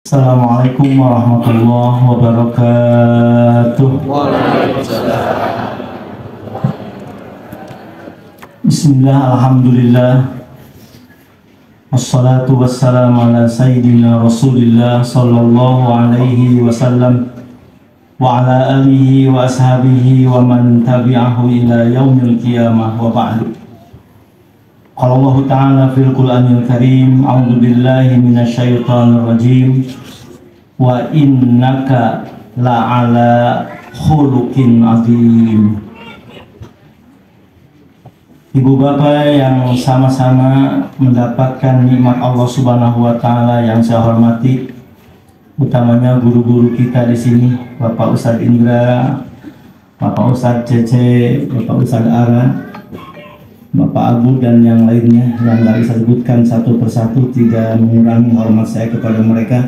Assalamualaikum warahmatullahi wabarakatuh. Waalaikumsalam. Bismillah, alhamdulillah, wassalatu wassalamu ala sayyidina Rasulillah sallallahu alaihi wasallam wa ala alihi wa ashabihi wa man tabi'ahu ila yaumil qiyamah wa ba'du. Qala Allah Ta'ala fil Qur'anil Karim, a'udzu billahi minasyaitonir rajim, wa innaka la'ala khuluqin azim. Ibu bapak yang sama-sama mendapatkan nikmat Allah Subhanahu wa taala yang saya hormati, utamanya guru-guru kita di sini, Bapak Ustadz Indra, Bapak Ustadz Cece, Bapak Ustadz Ara, Bapak Abu dan yang lainnya yang dari saya sebutkan satu persatu, tidak mengurangi hormat saya kepada mereka.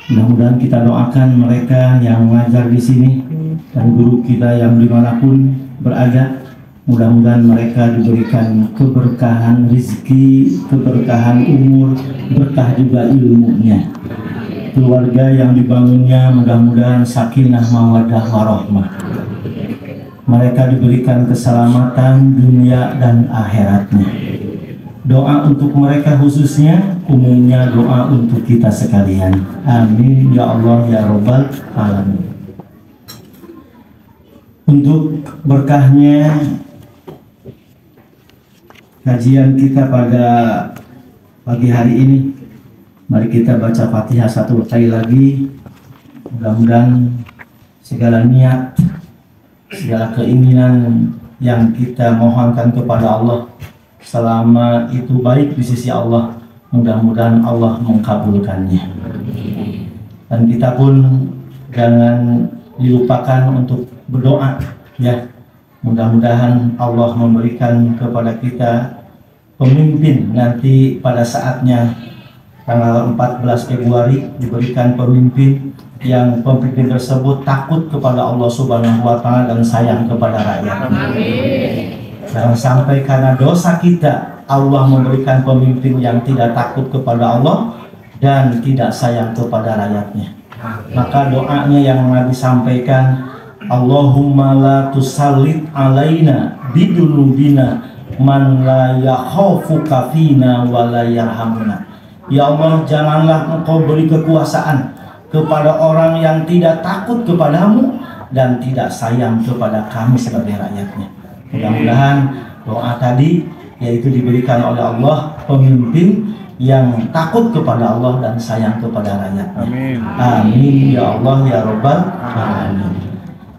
Mudah-mudahan kita doakan mereka yang mengajar di sini dan guru kita yang dimanapun berada. Mudah-mudahan mereka diberikan keberkahan rezeki, keberkahan umur, berkah juga ilmunya. Keluarga yang dibangunnya mudah-mudahan sakinah mawaddah warahmah. Mereka diberikan keselamatan dunia dan akhiratnya. Doa untuk mereka khususnya, umumnya doa untuk kita sekalian. Amin ya Allah ya Rabbal alamin. Untuk berkahnya kajian kita pada pagi hari ini, mari kita baca Fatihah satu kali lagi. Mudah-mudahan segala niat, segala keinginan yang kita mohonkan kepada Allah, selama itu baik di sisi Allah, mudah-mudahan Allah mengkabulkannya. Dan kita pun jangan dilupakan untuk berdoa, ya. Mudah-mudahan Allah memberikan kepada kita pemimpin nanti pada saatnya tanggal 14 Februari diberikan pemimpin yang pemimpin tersebut takut kepada Allah Subhanahu wa taala dan sayang kepada rakyatnya. Jangan sampai karena dosa kita Allah memberikan pemimpin yang tidak takut kepada Allah dan tidak sayang kepada rakyatnya. Maka doanya yang Nabi sampaikan, Allahumma la tusallit alaina bidunubina man la yakhafuka fina wa la yarhamuna. Ya Allah, janganlah engkau beri kekuasaan kepada orang yang tidak takut kepadamu dan tidak sayang kepada kami sebagai rakyatnya. Mudah-mudahan doa tadi yaitu diberikan oleh Allah pemimpin yang takut kepada Allah dan sayang kepada rakyatnya. Amin. Amin ya Allah ya Rabbal alamin.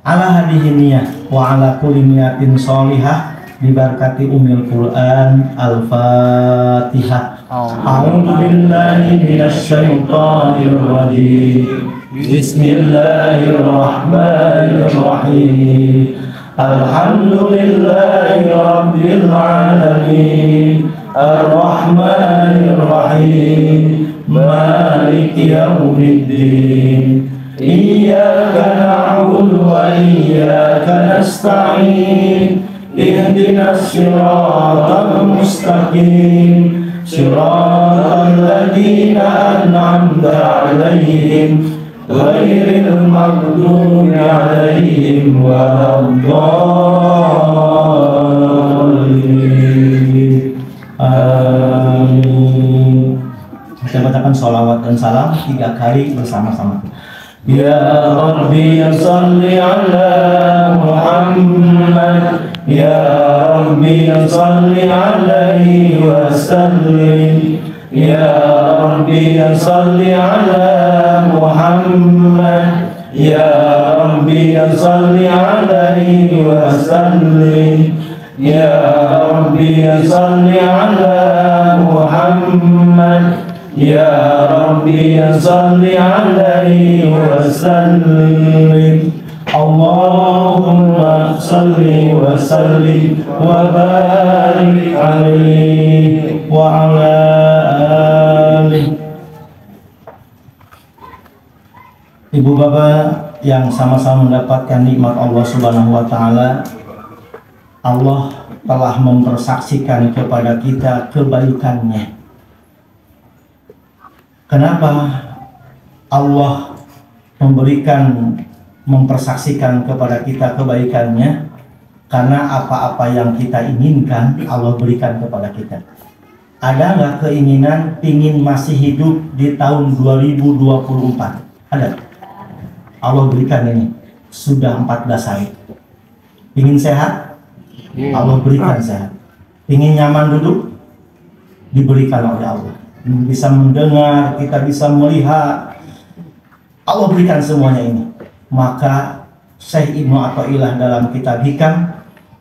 Ala hadhihi niyah wa ala kulli niyatin sholihah bibarakati umil Quran. Al-Fatihah. A'udzu billahi minasy syaithanir rajim. Bismillahirrahmanirrahim. Alhamdulillahi rabbil alamin. Ar-Rahmanir Rahim. Maliki yaumiddin. Iyyaka na'budu wa iyyaka nasta'in. Ihdinas siratal mustaqim. Siratal ladzina an'amta 'alaihim ghairil maghdubi 'alaihim waladdallin. Amin. Kita bacakan sholawat dan salam 3 kali bersama-sama. Ya Rabbi salli ala Muhammad, Ya Rabbi salli alaihi wa sallim. Ya Rabbi salli ala Muhammad, Ya Rabbi salli alaihi wa sallim. Ya Rabbi salli ala Muhammad, Ya Rabbi salli alaihi wa sallim. Allahumma salli wa sallim wa barik alaihi wa ala alihi. Ibu bapak yang sama-sama mendapatkan nikmat Allah Subhanahu wa taala, Allah telah mempersaksikan kepada kita kebaikannya. Kenapa Allah mempersaksikan kepada kita kebaikannya, karena apa-apa yang kita inginkan Allah berikan kepada kita. Ada nggak keinginan ingin masih hidup di tahun 2024? Ada. Allah berikan ini. Sudah 14 hari. Ingin sehat? Allah berikan sehat. Ingin nyaman duduk? Diberikan oleh Allah. Bisa mendengar, kita bisa melihat. Allah berikan semuanya ini. Maka Syekh Ibnu Athaillah dalam kitab Hikam,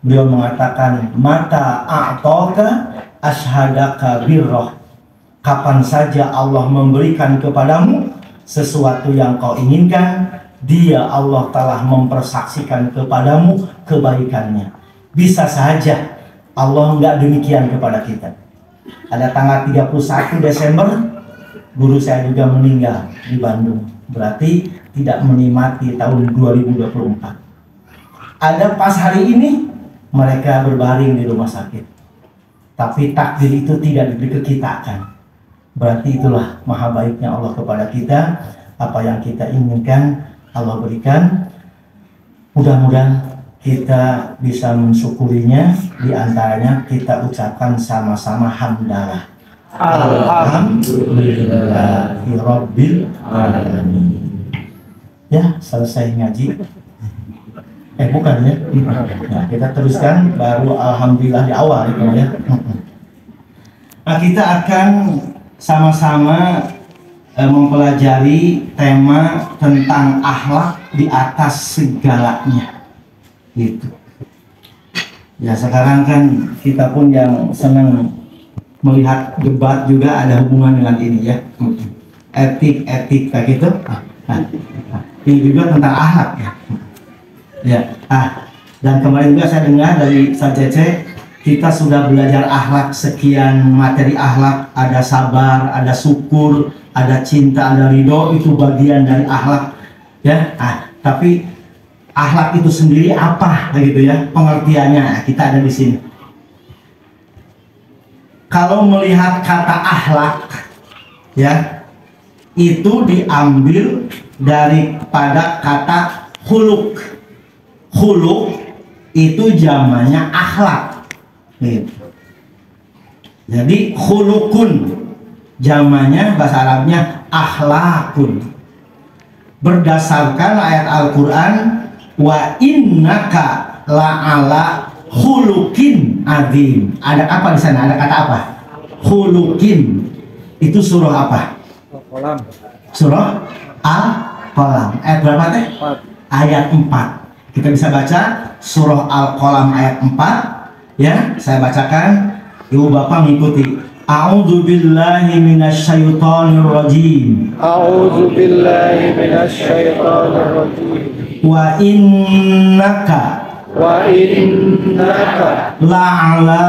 beliau mengatakan, mata a'taka ashadaka birroh. Kapan saja Allah memberikan kepadamu sesuatu yang kau inginkan, Dia Allah telah mempersaksikan kepadamu kebaikannya. Bisa saja Allah enggak demikian kepada kita. Ada tanggal 31 Desember guru saya juga meninggal di Bandung, berarti tidak menikmati tahun 2024. Ada pas hari ini mereka berbaring di rumah sakit, tapi takdir itu tidak dikekitakan. Berarti itulah maha baiknya Allah kepada kita. Apa yang kita inginkan Allah berikan. Mudah-mudahan kita bisa mensyukurinya. Di antaranya kita ucapkan sama-sama hamdalah. Alhamdulillahirabbil alamin. Ya, selesai ngaji. Bukan ya. Nah, kita teruskan baru alhamdulillah di awal itu ya. Nah, kita akan sama-sama mempelajari tema tentang akhlak di atas segalanya. Gitu. Ya, sekarang kan kita pun yang senang melihat debat juga ada hubungan dengan ini ya. Etik kayak gitu. Ini juga tentang akhlak ya. Ya. Dan kemarin juga saya dengar dari Sajece, kita sudah belajar akhlak, sekian materi akhlak, ada sabar, ada syukur, ada cinta, ada ridho, itu bagian dari akhlak ya. Tapi akhlak itu sendiri apa gitu ya, pengertiannya kita ada di sini. Kalau melihat kata akhlak ya, itu diambil daripada kata khuluk. Khuluk itu jamannya akhlak. Jadi khulukun jamannya bahasa Arabnya akhlakun. Berdasarkan ayat Al-Quran, wa innaka la'ala khulukin azim. Ada apa di sana? Ada kata apa? Khulukin. Itu surah apa? Al-Qalam. Surah Al-Qalam. Ayat berapa teh? 4. Ayat 4. Kita bisa baca surah Al-Qalam ayat 4 ya. Saya bacakan, ibu bapak mengikuti. A'udzu billahi minasyaitonir rajim. A'udzu billahi minasyaitonir rajim. Wa innaka la'ala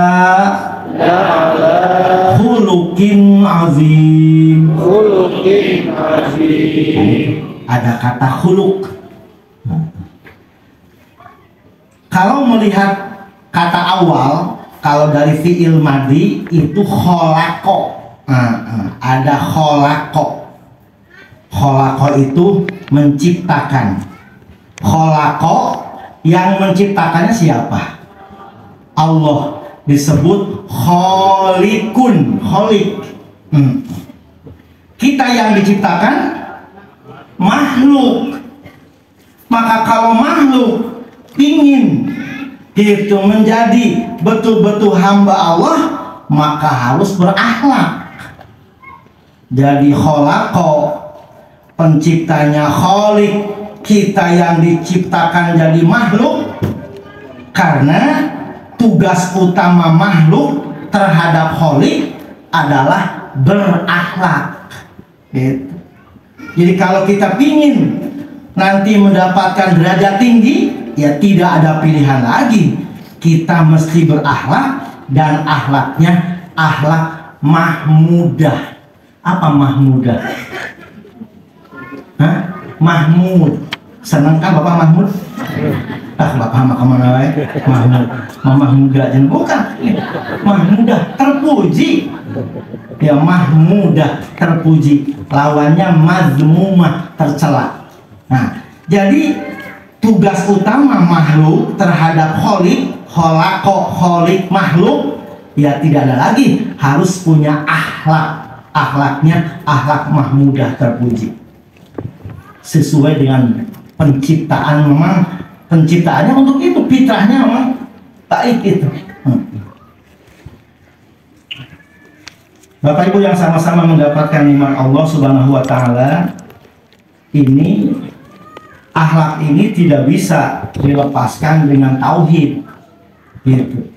khuluqin azim. Ada kata khuluq. Kalau melihat kata awal, kalau dari fi'il madhi itu kholako. Ada kholako. Kholako itu menciptakan. Kholako yang menciptakannya siapa? Allah. Disebut kholikun. Kholik. Kita yang diciptakan makhluk. Maka kalau makhluk ingin itu menjadi betul-betul hamba Allah, maka harus berakhlak. Jadi kholako, penciptanya kholik, kita yang diciptakan jadi makhluk. Karena tugas utama makhluk terhadap kholik adalah berakhlak. Gitu. Jadi kalau kita ingin nanti mendapatkan derajat tinggi, ya tidak ada pilihan lagi. Kita mesti berakhlak, dan akhlaknya akhlak mahmudah. Apa mahmudah? Mahmud. Senang kan Bapak Mahmud? Bapak mah kemana wae? Mahmud. Mahmudah. Bukan. Mahmudah, terpuji. Ya, mahmudah terpuji, lawannya mazmumah tercela. Nah, jadi tugas utama makhluk terhadap kholik, kholik makhluk, ya tidak ada lagi, harus punya akhlaknya akhlak mahmudah terpuji sesuai dengan penciptaan. Memang penciptaannya untuk itu, fitrahnya memang baik itu. Bapak Ibu yang sama-sama mendapatkan nikmat Allah Subhanahu wa taala, ini akhlak ini tidak bisa dilepaskan dengan tauhid gitu.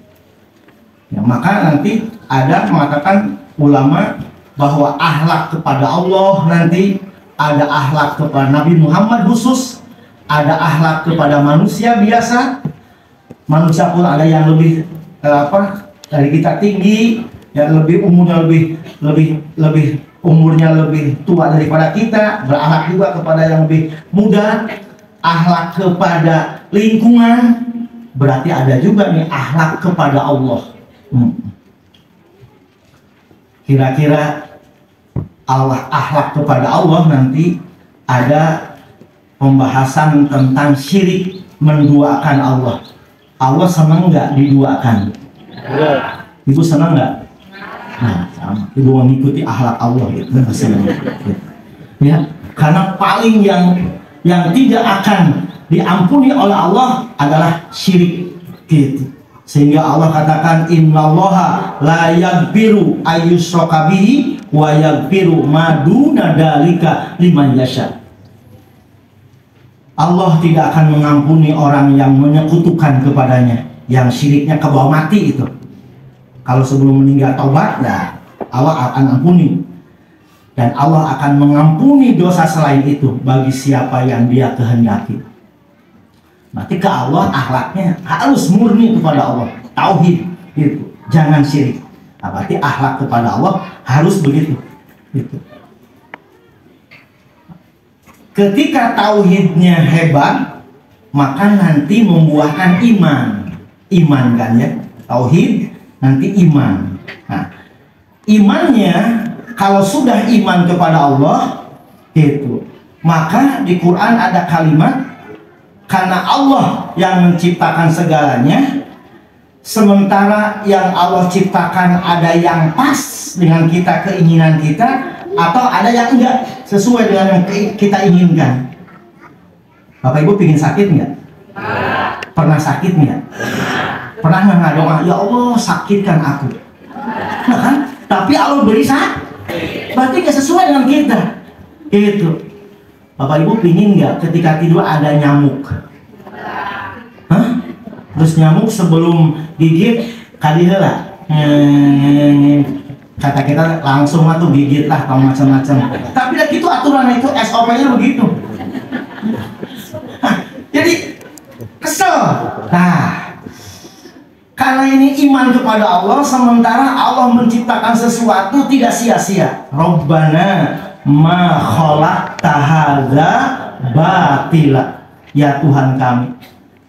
Ya, maka nanti ada mengatakan ulama bahwa akhlak kepada Allah nanti ada akhlak kepada Nabi Muhammad khusus, ada akhlak kepada manusia biasa. Manusia pun ada yang lebih dari kita tinggi, yang lebih umurnya lebih umurnya lebih tua daripada kita, berakhlak juga kepada yang lebih muda, akhlak kepada lingkungan, berarti ada juga nih akhlak kepada Allah. Kira-kira Allah akhlak kepada Allah nanti ada pembahasan tentang syirik, menduakan Allah. Allah senang nggak diduakan? Ibu senang nggak? Nah, sama. Ibu mengikuti akhlak Allah gitu. Ya, karena paling yang tidak akan diampuni oleh Allah adalah syirik gitu. Sehingga Allah katakan innallaha la yaghfiru ayyushraka bihi wa yaghfiru ma duna dzalika liman yasha. Allah tidak akan mengampuni orang yang menyekutukan kepadanya, yang syiriknya ke bawah mati itu. Kalau sebelum meninggal taubat, ya Allah akan ampuni. Dan Allah akan mengampuni dosa selain itu bagi siapa yang Dia kehendaki. Berarti ke Allah akhlaknya harus murni kepada Allah, tauhid gitu, jangan syirik. Nah, berarti akhlak kepada Allah harus begitu gitu. Ketika tauhidnya hebat, maka nanti membuahkan iman kan ya, tauhid nanti iman. Nah, imannya kalau sudah iman kepada Allah itu, maka di Quran ada kalimat karena Allah yang menciptakan segalanya, sementara yang Allah ciptakan ada yang pas dengan kita, keinginan kita, atau ada yang enggak sesuai dengan yang kita inginkan. Bapak Ibu pingin sakit nggak? Pernah sakit nggak? Pernah nggak doa, ya Allah sakitkan aku? Nah kan? Tapi Allah beri sakit, berarti nggak sesuai dengan kita. Itu. Bapak Ibu pingin nggak ketika tidur ada nyamuk? Hah? Terus nyamuk sebelum gigit kali heula. Kata kita langsung tuh gigit lah atau macam-macam. Tapi gitu aturan itu, SOP-nya begitu. Jadi kesel. Nah, karena ini iman kepada Allah, sementara Allah menciptakan sesuatu tidak sia-sia. Rabbana ma khalaqta hadza batila. Ya Tuhan kami,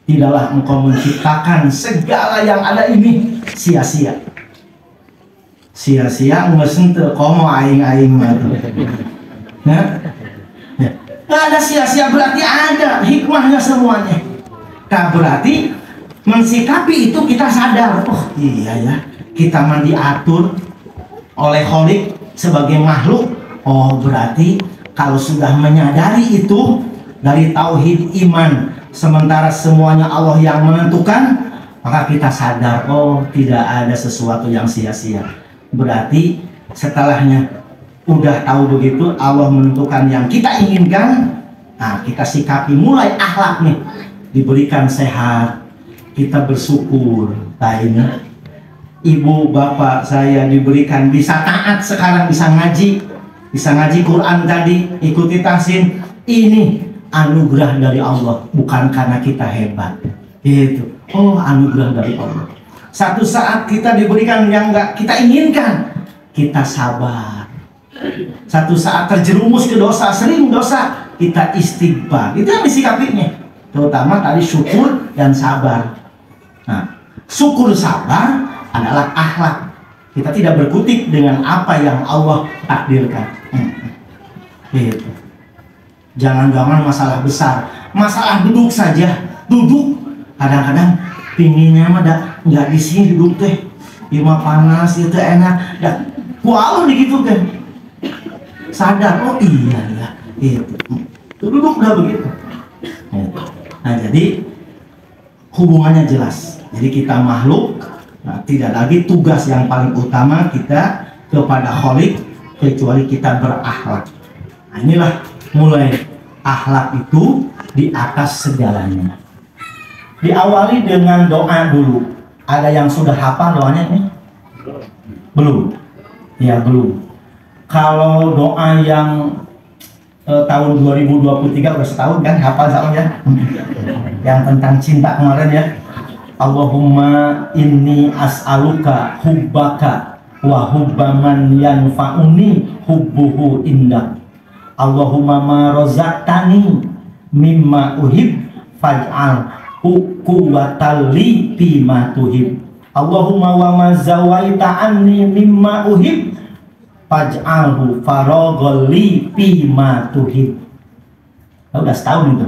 tidaklah Engkau menciptakan segala yang ada ini sia-sia. Sia-sia ngesen teu komo aing-aing mah. Nah, nggak ada sia-sia, berarti ada hikmahnya semuanya. Nah, berarti mensikapi itu kita sadar, oh iya ya, kita mah diatur oleh Kholik sebagai makhluk. Oh berarti kalau sudah menyadari itu dari tauhid iman, sementara semuanya Allah yang menentukan, maka kita sadar, oh tidak ada sesuatu yang sia-sia. Berarti setelahnya udah tahu begitu, Allah menentukan yang kita inginkan. Nah, kita sikapi mulai akhlak nih, diberikan sehat, kita bersyukur. Nah ini ibu bapak saya diberikan bisa taat sekarang, bisa ngaji Quran tadi, ikuti tahsin. Ini anugerah dari Allah, bukan karena kita hebat gitu. Oh anugerah dari Allah. Satu saat kita diberikan yang nggak kita inginkan, kita sabar. Satu saat terjerumus ke dosa, sering dosa, kita istighfar. Itu yang disikapinya. Terutama tadi syukur dan sabar. Nah, syukur sabar adalah akhlak Kita tidak berkutik dengan apa yang Allah takdirkan. Gitu. Jangan-jangan masalah besar, masalah duduk saja, duduk. Kadang-kadang pinginnya mah nggak di sini duduk teh, lima panas itu enak. Dan Allah begitu kan, sadar, oh iya ya, gitu. Duduk udah begitu. Nah jadi hubungannya jelas. Jadi kita makhluk, nah, tidak lagi tugas yang paling utama kita kepada Khalik kecuali kita berakhlak. Nah, inilah mulai akhlak itu di atas segalanya. Diawali dengan doa dulu. Ada yang sudah hafal doanya ini? Belum? Ya belum. Kalau doa yang tahun 2023 udah setahun kan hafal soalnya yang tentang cinta kemarin ya. Allahumma inni as'aluka hubbaka wa hubba man yanfa'uni hubbuhu indak. Allahumma ma razaqtani mimma uhib faj'al quwwatan li bima tuhib. Allahumma wa ma zawaita anni mimma uhib faj'alhu faraghal li bima tuhib. Udah setahun itu.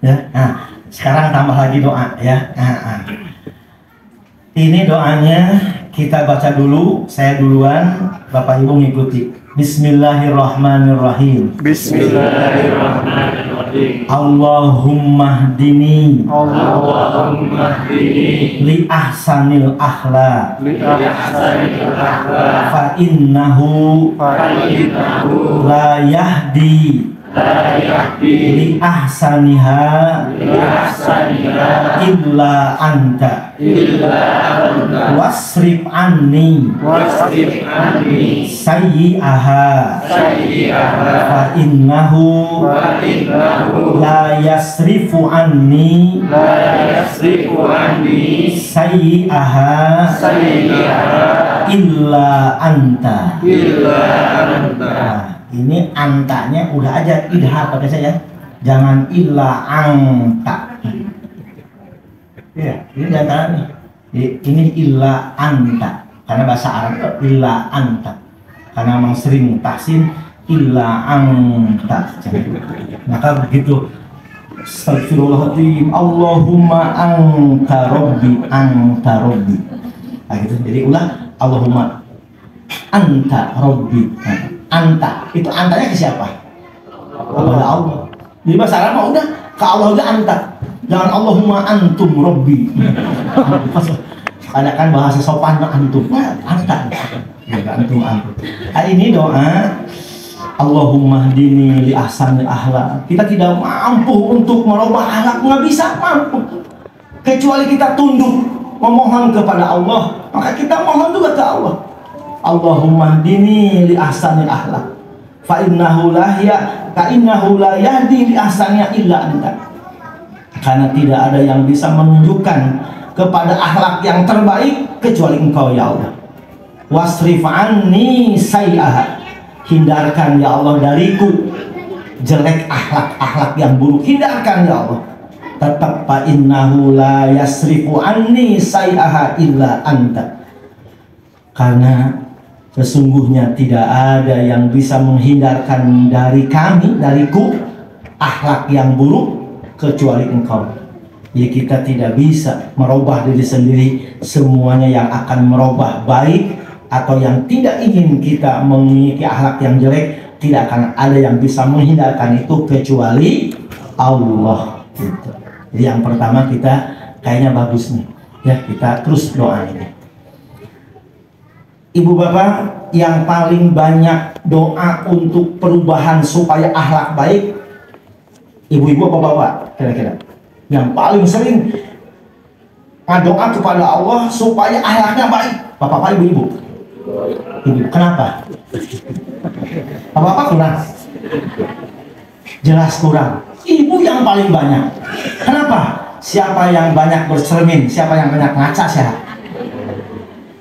Ya. Nah, sekarang tambah lagi doa ya. Ini doanya kita baca dulu, saya duluan, Bapak Ibu ngikuti. Bismillahirrahmanirrahim. Bismillahirrahmanirrahim. Allahumma hdini Allahumma hdini li ahsanil akhlaq li ahsanil akhlaq fa innahu fa innahu la yahdi la yahdi li ahsaniha li ahsaniha illa anta illa anta wasrif anni wasrif anni sayyi'aha sayyi'aha fa innahu fa innahu la yasrifu anni la yasrifu anni sayyi'aha sayyi'aha illa anta. illa anta. Nah, ini antanya udah aja idhar pada saya, jangan illa anta. Ya, ini diantara nih. Ini illa anta karena bahasa Arab illa anta. Karena memang sering tahsin illa anta. Maka begitu. Astagfirullahaladzim. Allahumma anta rabbi anta rabbi. Nah, gitu. Jadi ulah Allahumma anta rabbi. Anta, itu antanya ke siapa? Kepada Allah. Di bahasa Arab mah udah ke Allah aja anta. Jangan Allahumma antum rabbi. Ada kan bahasa sopan antum. Nah, anta. Ya, antum. Nah, ini doa Allahumma hdini li ahsanil akhlaq. Kita tidak mampu untuk merubah akhlak, nggak bisa mampu. Kecuali kita tunduk memohon kepada Allah, maka kita mohon juga ke Allah. Allahumma hdini li ahsanil akhlaq fa innahu la yahdi li ahsaniha illa anta. Karena tidak ada yang bisa menunjukkan kepada akhlak yang terbaik kecuali Engkau ya Allah. Wasrif anni sayyi'aha. Hindarkan ya Allah dariku jelek akhlak yang buruk, hindarkan ya Allah. Tetap fa innahu la yasrifu anni sayyi'aha illa anta. Karena sesungguhnya tidak ada yang bisa menghindarkan dari kami, dariku, akhlak yang buruk kecuali Engkau. Jadi kita tidak bisa merubah diri sendiri. Semuanya yang akan merubah baik atau yang tidak ingin kita memiliki akhlak yang jelek, tidak akan ada yang bisa menghindarkan itu kecuali Allah. Gitu. Jadi yang pertama kita kayaknya bagus nih. Ya, kita terus doa ini. Ibu bapak yang paling banyak doa untuk perubahan supaya akhlak baik, ibu-ibu apa bapak kira-kira? Yang paling sering doa kepada Allah supaya akhlaknya baik, bapak-bapak, ibu-ibu? Ibu, kenapa? Bapak-bapak kurang? Jelas kurang. Ibu yang paling banyak. Kenapa? Siapa yang banyak bercermin? Siapa yang banyak ngaca siapa?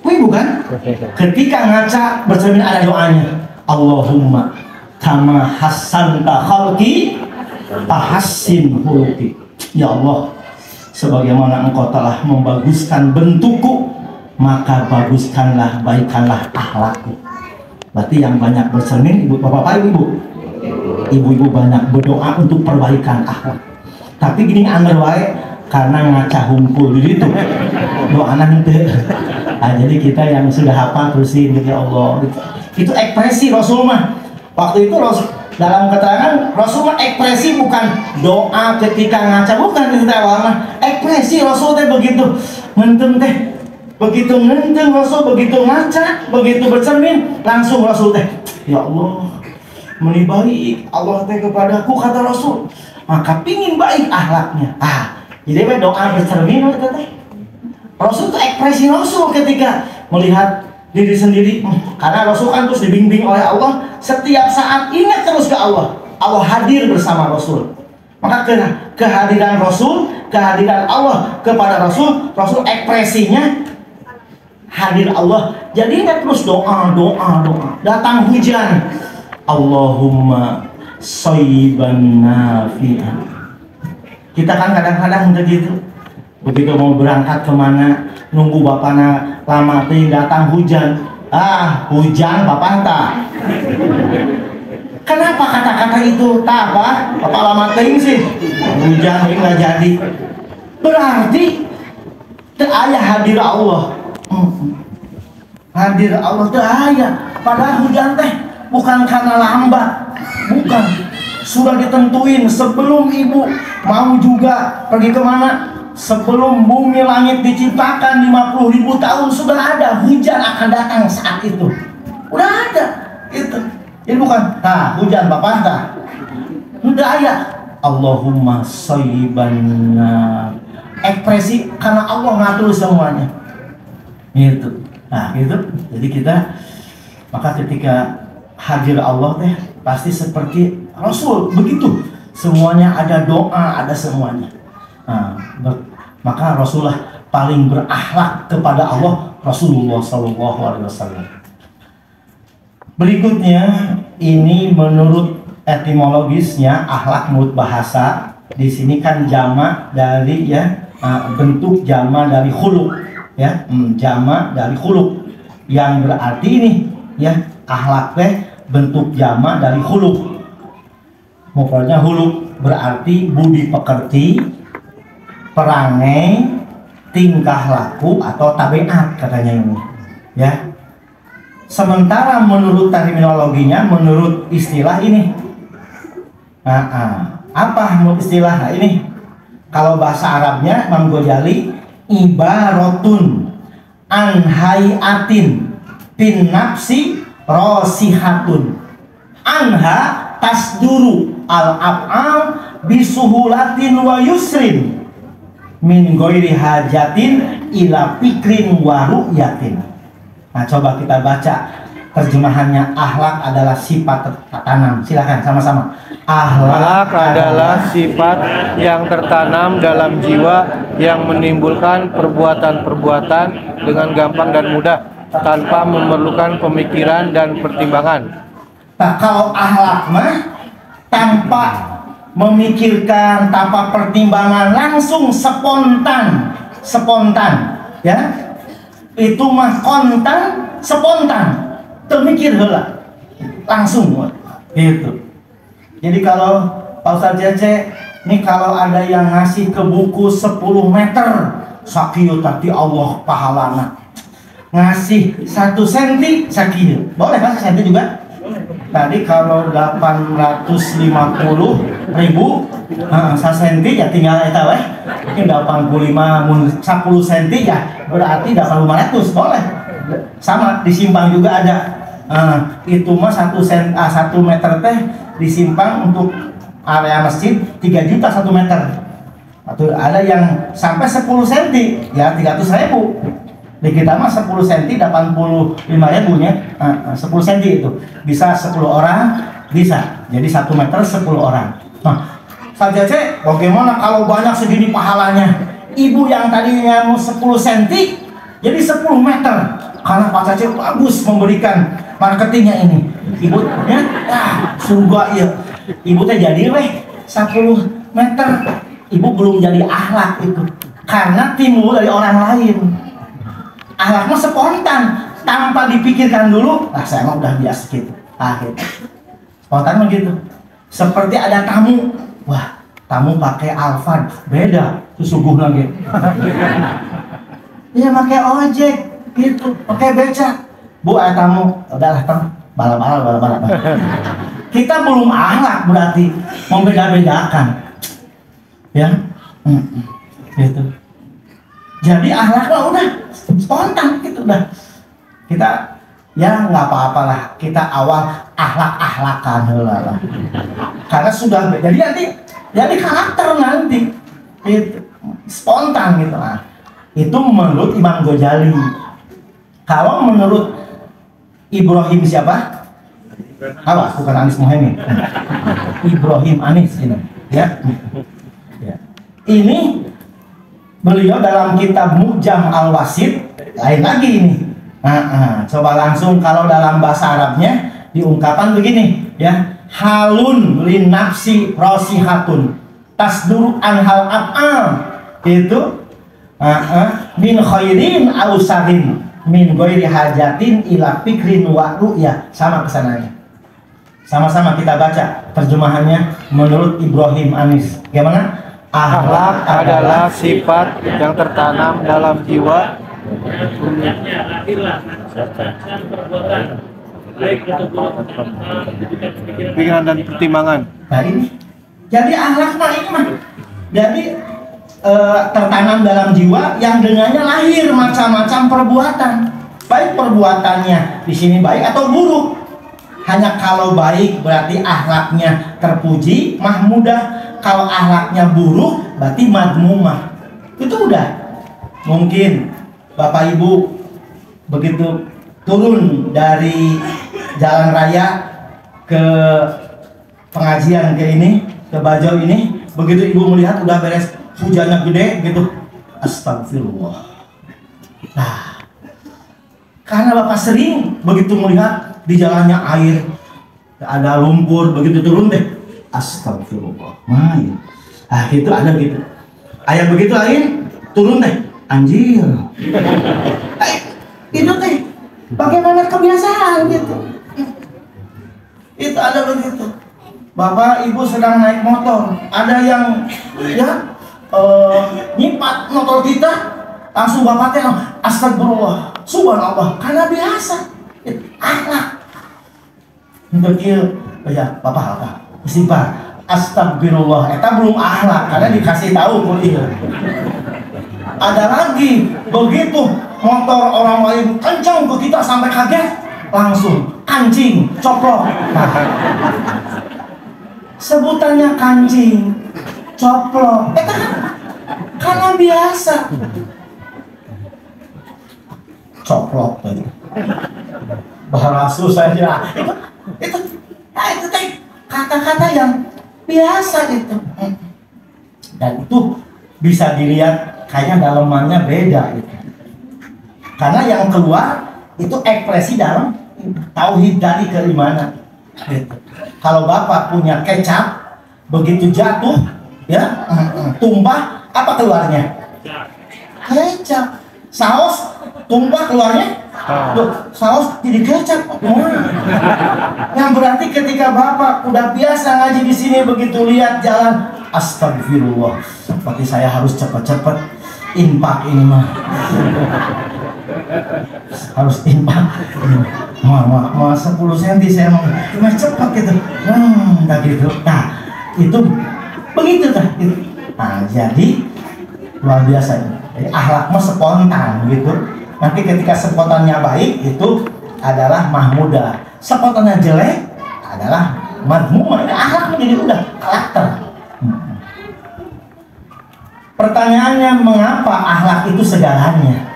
Ibu kan? Ketika ngaca bercermin ada doanya. Allahumma kama hassanta khalqi fahassin khuluqi. Ya Allah, sebagaimana Engkau telah membaguskan bentukku, maka baguskanlah, baikkanlah akhlakku. Berarti yang banyak bercermin, ibu bapak ibu, ibu-ibu banyak berdoa untuk perbaikan akhlak. Tapi gini anggar wae karena ngaca hunkul di itu doa nanti. Nah, jadi kita yang sudah hafal terusin, ya Allah. Itu ekspresi Rasul mah. Waktu itu Rasul dalam keterangan Rasul mah ekspresi, bukan doa ketika ngaca, bukan kita awalnya ekspresi Rasul teh begitu mentem teh, begitu mentem Rasul, begitu ngaca, begitu bercermin langsung Rasul teh, ya Allah meni baik Allah teh kepadaku, kata Rasul, maka pingin baik akhlaknya. Jadi doa bercermin teh Rasul itu ekspresi Rasul ketika melihat diri sendiri, karena Rasul kan terus dibimbing oleh Allah, setiap saat ingat terus ke Allah. Allah hadir bersama Rasul. Maka kehadiran Rasul, kehadiran Allah kepada Rasul, Rasul ekspresinya hadir Allah. Jadi ingat terus doa. Datang hujan, Allahumma shayyiban nafi'an. Kita kan kadang-kadang begitu. Begitu mau berangkat kemana, nunggu bapaknya lama ting, datang hujan. Hujan bapak tak. Kenapa kata-kata itu tak apa? Bapak lama ting sih. Hujan ini nggak jadi. Berarti ayah hadir Allah. Hadir Allah tuh ayah. Padahal hujan teh bukan karena lambat, bukan. Sudah ditentuin sebelum ibu mau juga pergi kemana. Sebelum bumi langit diciptakan 50.000 tahun sudah ada hujan akan datang saat itu. Udah ada itu. Ini bukan hujan bapak tak. Udah ada. Allahumma shayyiban. Ekspresi karena Allah ngatur semuanya. Gitu. Nah, gitu. Jadi kita maka ketika hadir Allah teh pasti seperti Rasul begitu. Semuanya ada doa, ada semuanya. Maka Rasulullah paling berakhlak kepada Allah, Rasulullah SAW. Berikutnya, ini menurut etimologisnya akhlak menurut bahasa. Di sini kan jamak dari bentuk jamak dari khuluq, ya, jamak dari khuluq, yang berarti ini ya akhlak teh bentuk jamak dari khuluq. Mufradnya khuluq berarti budi pekerti, perangai, tingkah laku atau tabiat katanya ini, ya. Sementara menurut terminologinya, menurut istilah ini, apa menurut istilah? Nah, ini kalau bahasa Arabnya Imam Ghazali, ibaratun an hayatin bin nafsi rosihatun anha tasduru al af'al bisuhulatin wa yusrin min ghairi hajatin ila fikrin wa ru'yatin. Nah, coba kita baca terjemahannya. Akhlak adalah sifat tertanam. Silakan sama-sama. Akhlak adalah sifat yang tertanam dalam jiwa yang menimbulkan perbuatan-perbuatan dengan gampang dan mudah tanpa memerlukan pemikiran dan pertimbangan. Nah, kalau akhlak mah tanpa memikirkan, tanpa pertimbangan, langsung spontan, ya. Itu mah kontan, spontan, termikir heula, langsung, gitu. Jadi kalau Pak Ustaz Cece, ini kalau ada yang ngasih ke buku 10 meter, sakieu tadi Allah pahalana. Ngasih 1 senti, sakieu. Boleh kan 1 senti juga? Tadi kalau 850.000 1 senti ya tinggal eta weh. Mungkin 85 mun 10 senti ya berarti 8500, boleh. Sama disimpang juga ada. Itu mah 1 meter teh disimpang untuk area masjid 3 juta 1 meter. Atau ada yang sampai 10 cm ya 300.000. Di kita mah 10 cm 85.000 nya. 10 cm itu bisa 10 orang, bisa. Jadi 1 meter 10 orang. Nah, saja cek bagaimana kalau banyak segini pahalanya? Ibu yang tadinya mau 10 cm jadi 10 meter. Karena Pak Cece bagus memberikan marketingnya ini. Ibu ya, surga ya. Ibu teh jadi 10 meter. Ibu belum jadi akhlak itu. Karena timbul dari orang lain. Ahlaknya spontan, tanpa dipikirkan dulu. Nah, saya mah udah biasa gitu. Akhir spontan begitu. Seperti ada tamu, wah, tamu pakai Alphard, beda, susuguh lagi. Iya pakai ojek, gitu, pakai beca. Bu, ada tamu, udah datang, balap. Kita belum akhlak berarti membeda-bedakan, ya, gitu. Jadi akhlaknya udah spontan, gitu udah. Kita ya nggak apa-apalah, kita awal akhlak-akhlakan lah. Karena sudah, jadi karakter nanti, itu spontan gitu lah. Itu menurut Imam Ghazali. Kalau menurut Ibrahim siapa? Awas, bukan Anies Mohaimin. Ibrahim Anies ini, ya. Ini beliau dalam kitab Mu'jam Al-Wasit lain lagi ini. Coba langsung kalau dalam bahasa Arabnya diungkapkan begini, ya. Halun lin nafsi rosihatun tasduru anhal af'al. Itu min khairin au sarin min ghairi hajatin ila fikrin wa ru'ya. Sama kesananya. Sama-sama kita baca terjemahannya menurut Ibrahim Anies. Gimana? Akhlak adalah sifat yang tertanam dalam jiwa, pikiran dan pertimbangan. Nah ini, jadi akhlak ini mah, jadi tertanam dalam jiwa yang dengannya lahir macam-macam perbuatan. Baik perbuatannya di sini baik atau buruk. Hanya kalau baik berarti akhlaknya terpuji, mahmudah. Kalau akhlaknya buruk berarti madmumah. Itu udah. Mungkin Bapak Ibu begitu turun dari jalan raya ke pengajian ke ini, ke Bajo ini, begitu Ibu melihat udah beres hujannya gede gitu, astagfirullah. Nah, karena Bapak sering begitu melihat di jalannya air, ada lumpur, begitu turun deh, astagfirullah. Ah itu ada gitu. Ayat begitu lain, turun deh, anjir. Itu teh bagaimana kebiasaan gitu. Itu ada begitu. Bapak Ibu sedang naik motor, ada yang ya nyipat motor kita, langsung Bapak teh astagfirullah, subhanallah, karena biasa. Akhlak. Begitu ya, Bapak istighfar, astagfirullah. Eta belum akhlak karena dikasih tahu kuliah. Ada lagi begitu motor orang lain kencang ke kita sampai kaget, langsung kancing, coplok. Sebutannya kancing, coplok. Karena biasa. Coplok tadi. Bahasa saja. Itu kata-kata yang biasa itu. Dan itu bisa dilihat kayaknya dalamannya beda gitu. Karena yang keluar itu ekspresi dalam tauhid dari keimanan gitu. Kalau Bapak punya kecap begitu jatuh ya tumpah, apa keluarnya? Kecap. Saus tumpah keluarnya saus jadi kecap. Yang berarti ketika Bapak udah biasa ngaji di sini begitu lihat jalan, astagfirullah, seperti saya harus cepat-cepat infak ini mah. Harus infak. Mau 10 cm saya mau cuma cepat gitu. Enggak gitu. Nah, itu begitu kan. Nah, jadi luar biasa ini. Jadi akhlaknya spontan gitu. Nanti ketika spontannya baik itu adalah mahmudah. Spontannya jelek adalah madmumah. Akhlak menjadi udah karakter. Pertanyaannya, mengapa akhlak itu segalanya?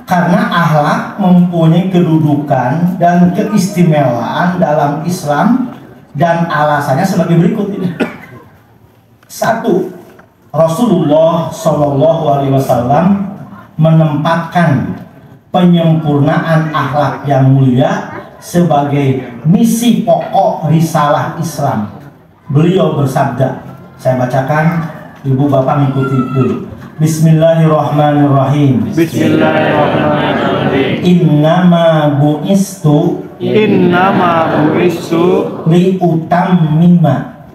Karena akhlak mempunyai kedudukan dan keistimewaan dalam Islam, dan alasannya sebagai berikut ini. 1. Rasulullah SAW menempatkan penyempurnaan akhlak yang mulia sebagai misi pokok risalah Islam. Beliau bersabda, saya bacakan, Ibu Bapak mengikuti dulu. Bismillahirrahmanirrahim. Bismillahirrahmanirrahim. Innama bu'istu Innama bu'istu liutammima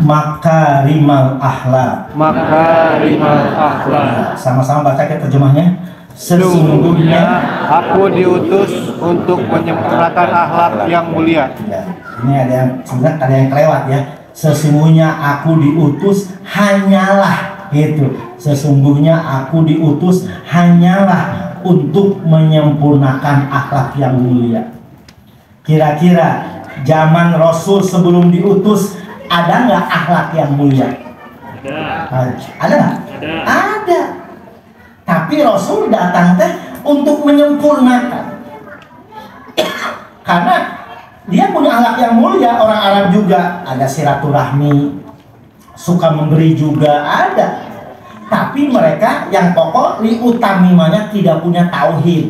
makarimal akhlak. makarimal akhlak. Sama-sama baca ke terjemahnya. Sesungguhnya aku diutus untuk menyempurnakan akhlak yang mulia. Ya, ini sebenarnya ada yang kelewat ya. Sesungguhnya aku diutus hanyalah gitu. Sesungguhnya aku diutus hanyalah untuk menyempurnakan akhlak yang mulia. Kira-kira zaman Rasul sebelum diutus ada nggak akhlak yang mulia? Ada nggak? Ada. Tapi Rasul datang teh untuk menyempurnakan. Karena dia punya akhlak yang mulia. Orang Arab juga ada silaturahmi, suka memberi juga ada. Tapi mereka yang pokok liutamimanya tidak punya tauhid.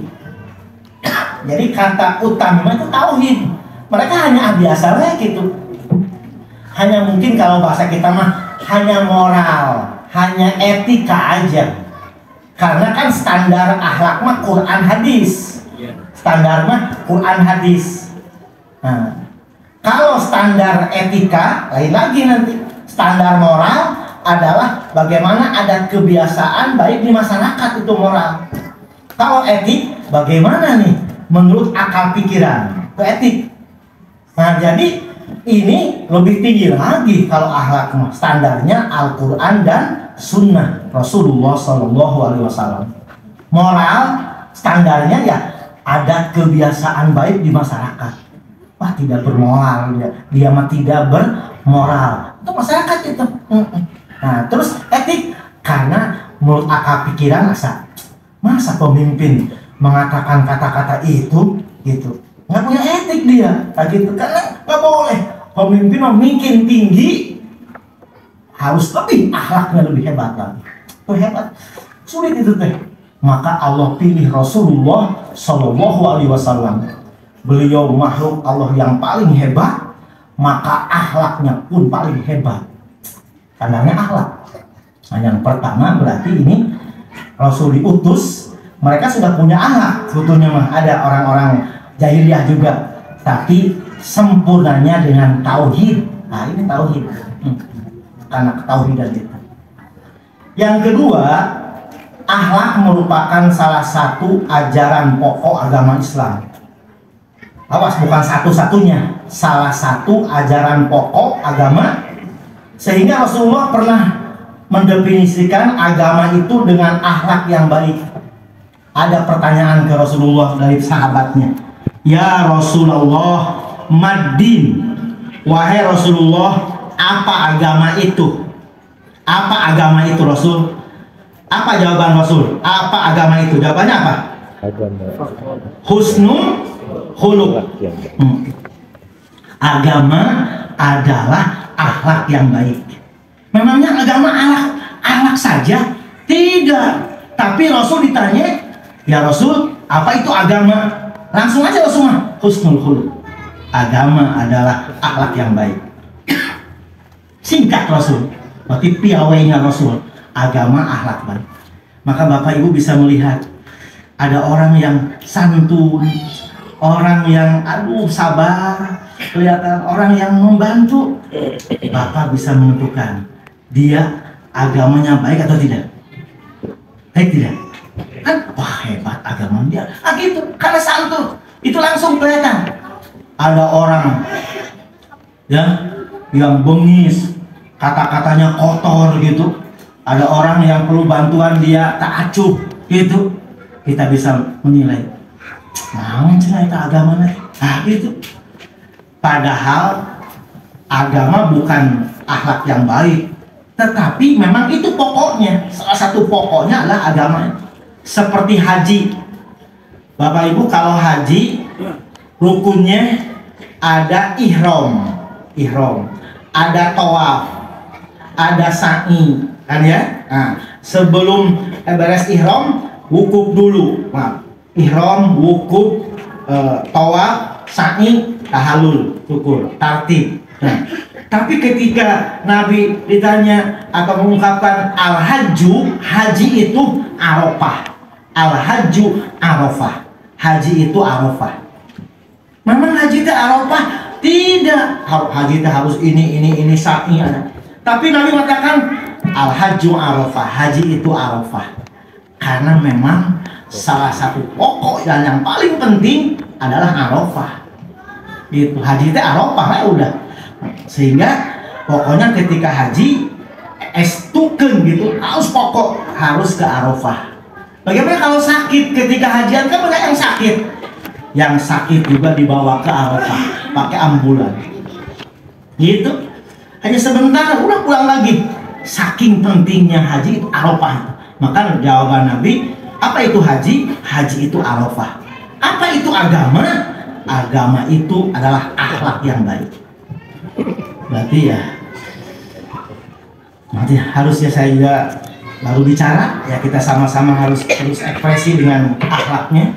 Jadi kata utamimah itu tauhid. Mereka hanya biasa lah gitu. Hanya mungkin kalau bahasa kita mah hanya moral, hanya etika aja. Karena kan standar akhlak mah Quran hadis. Standar mah Quran hadis. Nah, kalau standar etika lain lagi nanti. Standar moral adalah bagaimana ada kebiasaan baik di masyarakat itu moral. Kalau etik bagaimana nih menurut akal pikiran itu etik. Nah jadi ini lebih tinggi lagi kalau akhlak mah standarnya Al-Quran dan Sunnah Rasulullah SAW. Moral standarnya ya ada kebiasaan baik di masyarakat. Wah tidak bermoral dia mah tidak bermoral. Itu masyarakat itu. Nah terus etik karena menurut akal pikiran masa pemimpin mengatakan kata-kata itu gitu nggak punya etik dia gitu karena nggak boleh. Pemimpin makin tinggi harus lebih akhlaknya lebih hebat lagi. Itu hebat. Sulit itu teh. Maka Allah pilih Rasulullah Shallallahu Alaihi Wasallam. Beliau makhluk Allah yang paling hebat, maka akhlaknya pun paling hebat. Standarnya akhlak. Nah, yang pertama berarti ini Rasul diutus, mereka sudah punya akhlak. Sebetulnya mah ada orang-orang jahiliyah juga, tapi sempurnanya dengan tauhid. Nah ini tauhid. Karena ketauhidan kita. Yang kedua, akhlak merupakan salah satu ajaran pokok agama Islam. Awas, bukan satu-satunya, salah satu ajaran pokok agama. Sehingga Rasulullah pernah mendefinisikan agama itu dengan akhlak yang baik. Ada pertanyaan ke Rasulullah dari sahabatnya, ya Rasulullah, Madin, wahai Rasulullah, apa agama itu? Apa agama itu Rasul? Apa jawaban Rasul? Apa agama itu? Jawabannya apa? Husnul khuluq. Agama adalah akhlak yang baik. Memangnya agama akhlak saja? Tidak. Tapi Rasul ditanya, ya Rasul, apa itu agama? Langsung aja Rasul mah husnul khuluq. Agama adalah akhlak yang baik. Singkat Rasul, berarti piawainya Rasul, agama akhlak baik. Maka Bapak Ibu bisa melihat ada orang yang santun, orang yang sabar, kelihatan orang yang membantu. Bapak bisa menentukan dia agamanya baik atau tidak. Baik tidak? Kan wah hebat agama dia. Gitu, karena santun itu langsung kelihatan. Ada orang yang bengis, kata-katanya kotor gitu. Ada orang yang perlu bantuan dia tak acuh gitu. Kita bisa menilai. Nah, cerita agama gitu. Padahal agama bukan akhlak yang baik, tetapi memang itu pokoknya. Salah satu pokoknya adalah agama. Seperti haji. Bapak Ibu kalau haji rukunnya ada ihram, ada tawaf, ada sa'i, kan ya? Nah, sebelum beres ihram, wukuf dulu. Nah, ihram, wukuf, tawaf, sa'i, tahallul, syukur, tartib. Nah, Tapi ketika Nabi ditanya atau mengungkapkan al-hajju, haji itu Arafah. Al-hajju Arafah. Haji itu Arafah. Memang haji itu Arafah? Tidak. Haji itu harus ini sa'i ada. Tapi Nabi mengatakan al-hajju Arafah. Haji itu Arafah. Karena memang salah satu pokok dan yang paling penting adalah Arafah. Itu haji itu Arafah lah udah. Sehingga pokoknya ketika haji estukeun gitu harus pokok harus ke Arafah. Bagaimana kalau sakit ketika hajian kan banyak yang sakit. Yang sakit juga dibawa ke Arafah pakai ambulan. Gitu. Hanya sebentar udah pulang lagi. Saking pentingnya haji itu Arafah itu. Maka jawaban Nabi, apa itu haji? Haji itu Arafah. Apa itu agama? Agama itu adalah akhlak yang baik. Berarti ya nanti harusnya saya juga baru bicara ya, kita sama-sama harus ekspresi dengan akhlaknya.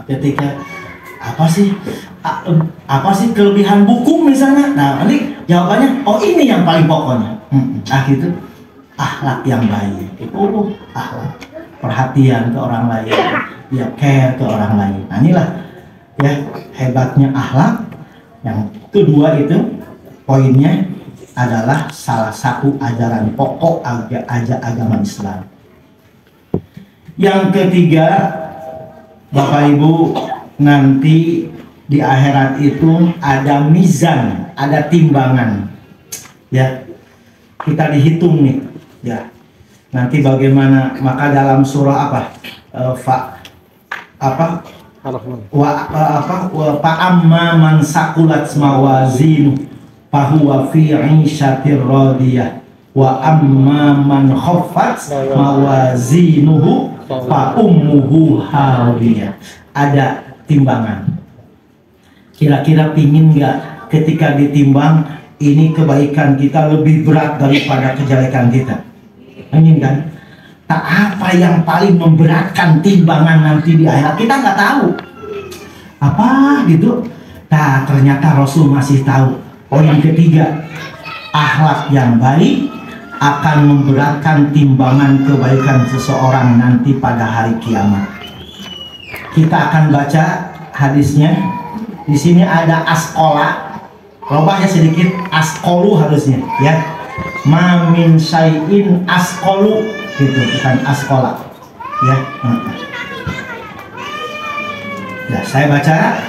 Ketika apa sih kelebihan buku misalnya, nah nanti jawabannya oh ini yang paling pokoknya. Gitu akhlak yang baik itu akhlak perhatian ke orang lain, ya care ke orang lain. Nah inilah ya hebatnya akhlak. Yang kedua itu poinnya adalah salah satu ajaran pokok agama Islam. Yang ketiga, Bapak Ibu, nanti di akhirat itu ada mizan, ada timbangan. Ya, kita dihitung nih. Ya, nanti bagaimana? Maka dalam surah wa amma man saqulat mawazinu fahuwa fi 'ishatir radiyah wa amma man khaffat mawazinuhu fa ummuhu hawiyah. Ada timbangan. Kira-kira pingin nggak ketika ditimbang ini kebaikan kita lebih berat daripada kejelekan kita? Ingin kan? Tak apa yang paling memberatkan timbangan nanti di akhirat kita nggak tahu. Apa gitu? Nah ternyata Rasul masih tahu. Poin ketiga, akhlak yang baik akan memberatkan timbangan kebaikan seseorang nanti pada hari kiamat. Kita akan baca hadisnya. Di sini ada askola, robahnya sedikit, askolu harusnya ya. Ma min syai'in askolu gitu, bukan askola ya. Ya saya baca,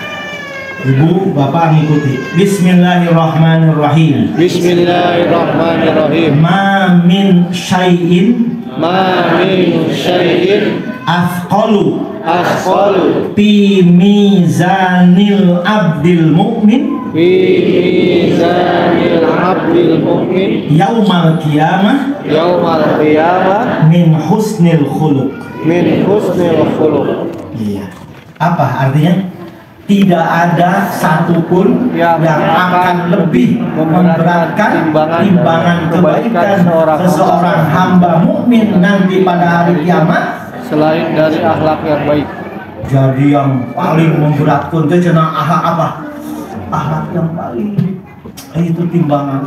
Ibu Bapak ngikuti. Bismillahirrahmanirrahim. Bismillahirrahmanirrahim. Ma min syai'in athqalu fi mizanil abdil mu'min yaumal qiyamah min husnil khuluq. Iya. Apa artinya? Tidak ada satupun yang akan lebih memberatkan timbangan kebaikan seseorang hamba mukmin nanti pada hari kiamat selain dari akhlak yang baik. Jadi yang paling memberatkan itu cenah akhlak apa? Akhlak yang baik. Itu timbangan.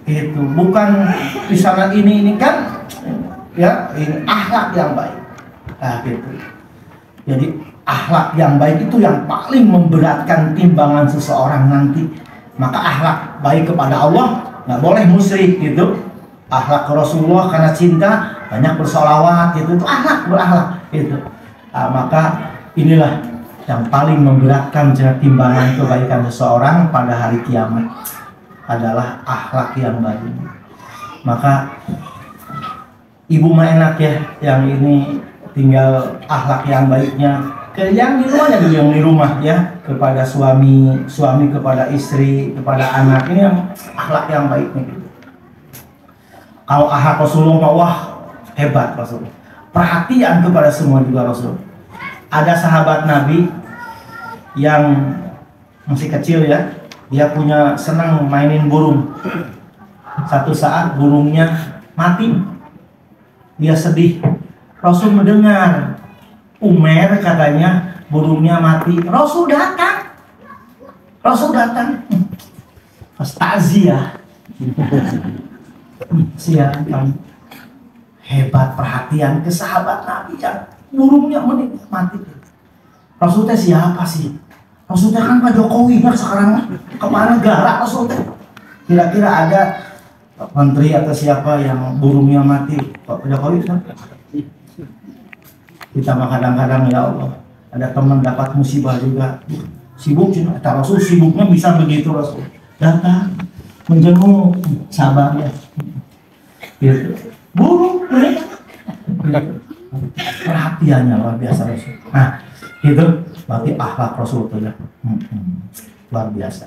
Itu bukan di sana ini kan ya, ini akhlak yang baik. Nah, gitu. Jadi akhlak yang baik itu yang paling memberatkan timbangan seseorang nanti. Maka akhlak baik kepada Allah nggak boleh musyrik gitu. Akhlak ke Rasulullah karena cinta banyak bersolawat gitu, itu akhlak berakhlak gitu. Nah, maka inilah yang paling memberatkan timbangan kebaikan seseorang pada hari kiamat adalah akhlak yang baik. Maka ibu mah enak ya, yang ini tinggal akhlak yang baiknya ke yang di rumahnya dulu, yang di rumah ya, kepada suami kepada istri, kepada anak, ini yang akhlak yang baiknya gitu. Kalau akhlak Rasulullah, wah hebat Rasul, perhatian kepada semua juga Rasul. Ada sahabat Nabi yang masih kecil ya, dia punya senang mainin burung. Satu saat burungnya mati, dia sedih. Rasul mendengar, Umar katanya burungnya mati. Rasul datang. Astazia. Siang kamu hebat perhatian ke sahabat Nabi yang burungnya mati. Rasulnya siapa sih? Rasulnya kan Pak Jokowi kan sekarang kemana gara Rasulnya? Kira-kira ada menteri atau siapa yang burungnya mati? Pak Jokowi kan? Kita mah kadang-kadang ya Allah ada teman dapat musibah juga sibuk cuma Rasul sibuknya bisa begitu Rasul datang menjenguk sabar ya gitu. Burung perhatiannya luar biasa Rasul. Nah itu berarti akhlak Rasul itu ya luar biasa.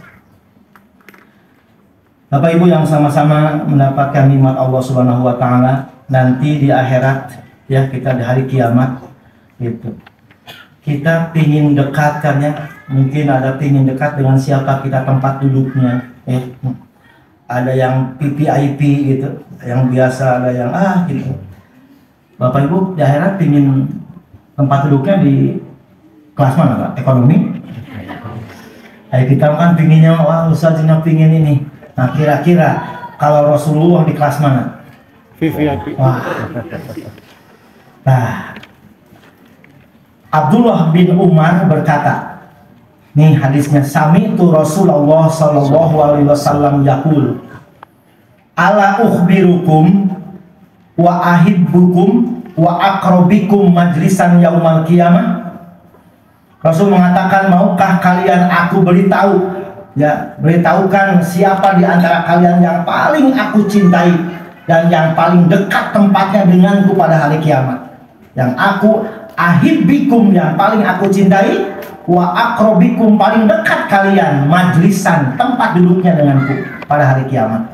Bapak Ibu yang sama-sama mendapatkan nikmat Allah Subhanahu wa taala nanti di akhirat ya, kita di hari kiamat gitu. Kita pingin dekatkan ya, mungkin ada pingin dekat dengan siapa kita tempat duduknya ada yang PPIP gitu, yang biasa, ada yang gitu. Bapak Ibu di akhirat pingin tempat duduknya di kelas mana Pak? Ekonomi? Kita kan pinginnya, wah Ustaznya pingin ini. Nah kira-kira kalau Rasulullah di kelas mana? VIP. Wah. Nah, Abdullah bin Umar berkata, nih hadisnya, sami'tu Rasulullah sallallahu alaihi wasallam yaqul, ala ukhbirukum wa ahibbukum wa aqrabikum majlisan yaumal qiyamah. Rasul mengatakan, maukah kalian aku beritahu, ya, beritahukan siapa di antara kalian yang paling aku cintai dan yang paling dekat tempatnya denganku pada hari kiamat. Yang aku ahibbikum, yang paling aku cintai, wa aqrabikum, paling dekat kalian majlisan, tempat duduknya denganku pada hari kiamat.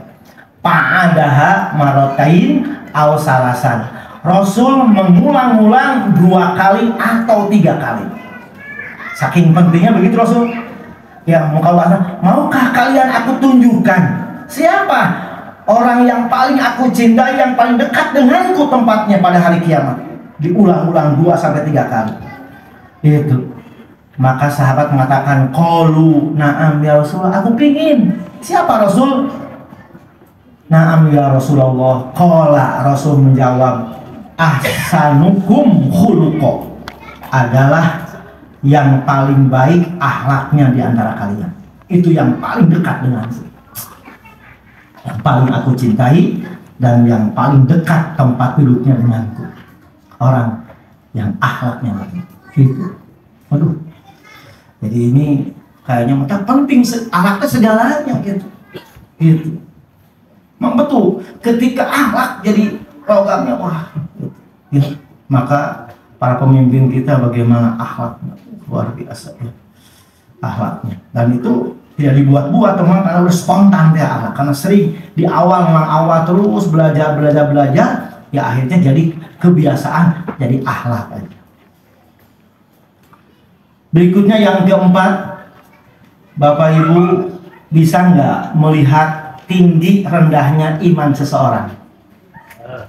Pa'adaha maratain aw salasan. Rasul mengulang-ulang 2 kali atau 3 kali. Saking pentingnya begitu Rasul. Ya, maukah kalian aku tunjukkan siapa orang yang paling aku cintai, yang paling dekat denganku tempatnya pada hari kiamat? Diulang-ulang 2-3 kali. Itu. Maka sahabat mengatakan, qalu na'am ya Rasulullah, aku pingin. Siapa Rasul? Na'am ya Rasulullah. Qala, Rasul menjawab, ahsanukum khuluqa, adalah yang paling baik akhlaknya di antara kalian. Itu yang paling dekat denganku, yang paling aku cintai, dan yang paling dekat tempat duduknya denganku. Orang yang akhlaknya baik. Gitu. Waduh. Jadi ini kayaknya maka penting, akhlaknya segalanya gitu. Gitu. Memang betul, ketika akhlak jadi programnya, wah. Gitu. Maka para pemimpin kita bagaimana akhlaknya, luar biasa ya. Akhlaknya. Dan itu tidak dibuat-buat teman, karena udah spontan ya akhlak. Karena sering di awal terus belajar, ya akhirnya jadi kebiasaan, jadi akhlak aja. Berikutnya yang keempat, Bapak Ibu bisa nggak melihat tinggi rendahnya iman seseorang?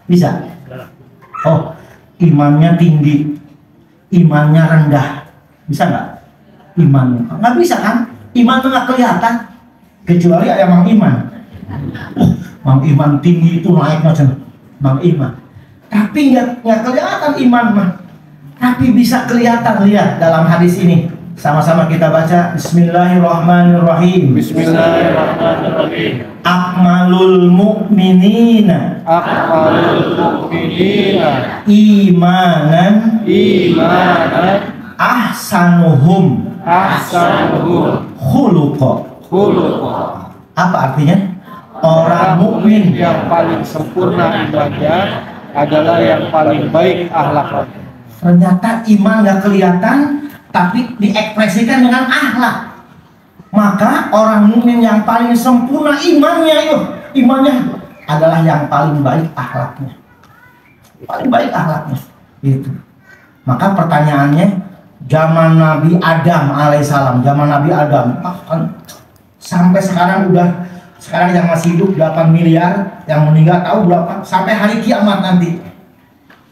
Bisa? Oh, imannya tinggi, imannya rendah, bisa nggak? Iman nggak bisa kan? Iman nggak kelihatan, kecuali ada Mang Iman. Mang Iman tinggi itu naik macam Mang Iman. Tapi nggak kelihatan iman mah. Tapi bisa kelihatan, lihat dalam hadis ini. Sama-sama kita baca. Bismillahirrahmanirrahim. Bismillahirrahmanirrahim. Akmalul mu'minina imanan ahsanuhum khuluqa. Apa artinya? Orang mukmin yang paling sempurna imannya adalah yang paling baik akhlaknya. Ternyata iman nggak kelihatan, tapi diekspresikan dengan akhlak. Maka orang mukmin yang paling sempurna imannya adalah yang paling baik akhlaknya. Paling baik akhlaknya. Itu. Maka pertanyaannya, zaman Nabi Adam alaihissalam, sampai sekarang yang masih hidup 8 miliar, yang meninggal tahu berapa, sampai hari kiamat nanti.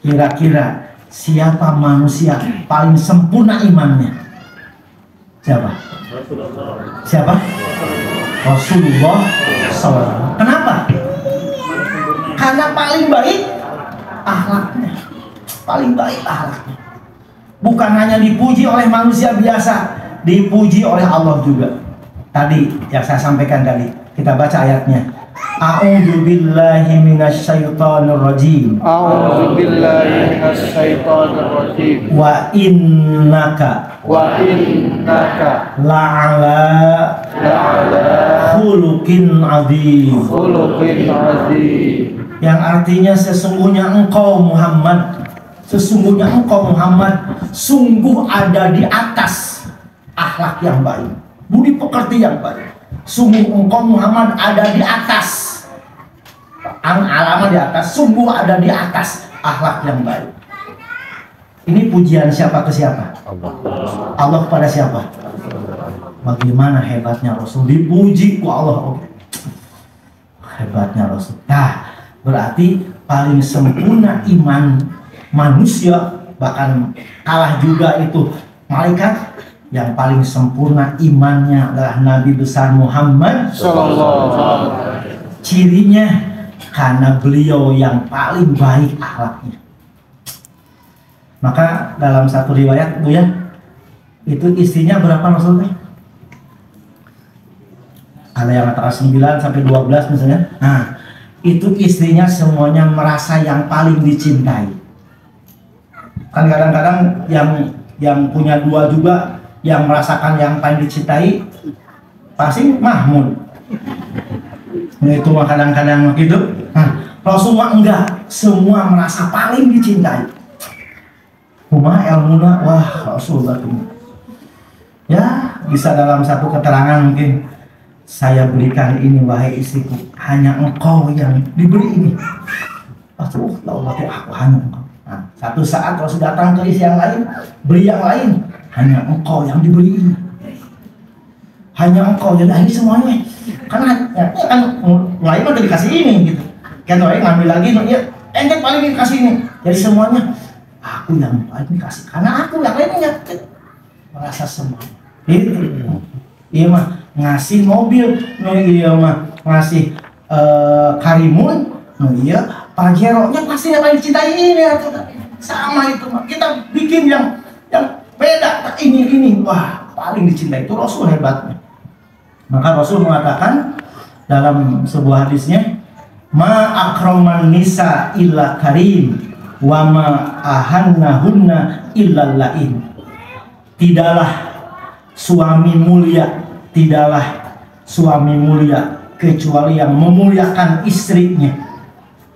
Kira-kira siapa manusia paling sempurna imannya? Siapa? Siapa? Rasulullah SAW. Kenapa? Karena paling baik akhlaknya. Paling baik akhlaknya. Bukan hanya dipuji oleh manusia biasa, dipuji oleh Allah juga. Tadi yang saya sampaikan tadi, kita baca ayatnya. A'udzu billahi minasyaitonir rajim. A'udzu billahi minasyaitonir rajim. Wa innaka la'ala khuluqin azim. Yang artinya sesungguhnya engkau Muhammad, sungguh ada di atas akhlak yang baik, budi pekerti yang baik. Sungguh engkau Muhammad ada di atas, alamat di atas, sungguh ada di atas akhlak yang baik. Ini pujian siapa ke siapa? Allah kepada siapa? Bagaimana hebatnya Rasul, dipuji ku Allah. Hebatnya Rasul. Nah, berarti paling sempurna iman manusia, bahkan kalah juga itu malaikat. Yang paling sempurna imannya adalah Nabi besar Muhammad SAW. Cirinya karena beliau yang paling baik akhlaknya. Maka dalam satu riwayat Bu ya, itu istrinya berapa Rasulnya? Ada yang antara 9 sampai 12 misalnya. Nah, itu istrinya semuanya merasa yang paling dicintai. Kan kadang-kadang yang punya dua juga, yang merasakan yang paling dicintai pasti Mahmud. Nah, itu kadang-kadang gitu. Nah, Rasulullah enggak, semua merasa paling dicintai. Huma ilmuna, wah Rasulullah ini. Ya, bisa dalam satu keterangan mungkin, saya berikan ini wahai istriku, hanya engkau yang diberi ini. Rasulullah aku hanya engkau. Nah, satu saat Rasul datang ke istri yang lain, beri yang lain. Hanya engkau yang diberi ini. Hanya engkau, jadi ini semuanya. Karena ya, kan lain udah dikasih ini gitu. Kan lain ngambil lagi, ya ente paling dikasih ini. Jadi semuanya aku yang paling dikasih. Karena aku yang lainnya merasa semua. Itu. Iya mah ngasih mobil, iya mah ngasih karimun, iya Pajero-nya pasti yang paling dicintai ini. Sama itu mah. Kita bikin yang beda, ini wah paling dicintai, itu Rasul hebatnya. Maka Rasul mengatakan dalam sebuah hadisnya, ma akraman nisa illa karim wa ma ahannahunna illa lain. Tidaklah suami mulia kecuali yang memuliakan istrinya.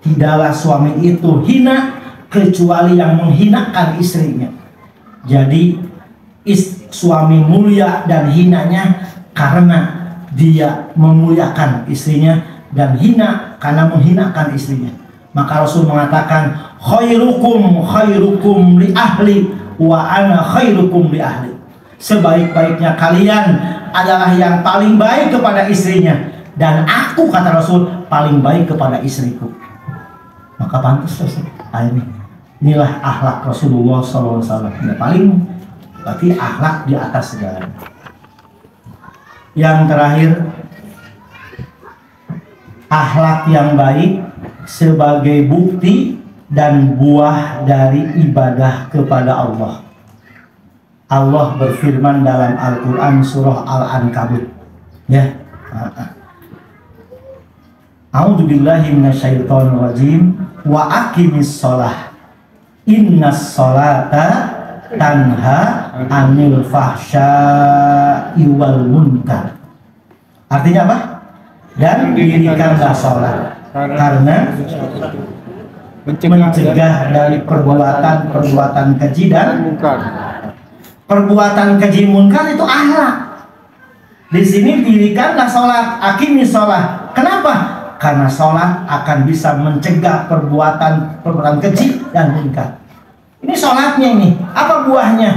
Tidaklah suami itu hina kecuali yang menghinakan istrinya. Jadi suami mulia dan hinanya karena dia memuliakan istrinya, dan hina karena menghinakan istrinya. Maka Rasul mengatakan, khairukum li ahli wa ana khairukum li ahli. Sebaik-baiknya kalian adalah yang paling baik kepada istrinya, dan aku, kata Rasul, paling baik kepada istriku. Maka pantas Rasul. Inilah akhlak Rasulullah SAW. Yang paling berarti akhlak di atas segalanya. Yang terakhir, akhlak yang baik sebagai bukti dan buah dari ibadah kepada Allah. Allah berfirman dalam Al-Quran surah Al-Ankabut, ya. A'udzubillahi minasyaitonir rajim. Wa aqimis shalah. Innas sholata tanha anil fahsya'i wal munkar. Artinya apa? Dan dirikanlah sholat karena mencegah dari perbuatan keji dan munkar. Perbuatan keji munkar itu akhlak. Di sini dirikanlah sholat, aqimis sholat. Kenapa? Karena sholat akan bisa mencegah perbuatan keji dan munkar. Ini sholatnya ini. Apa buahnya?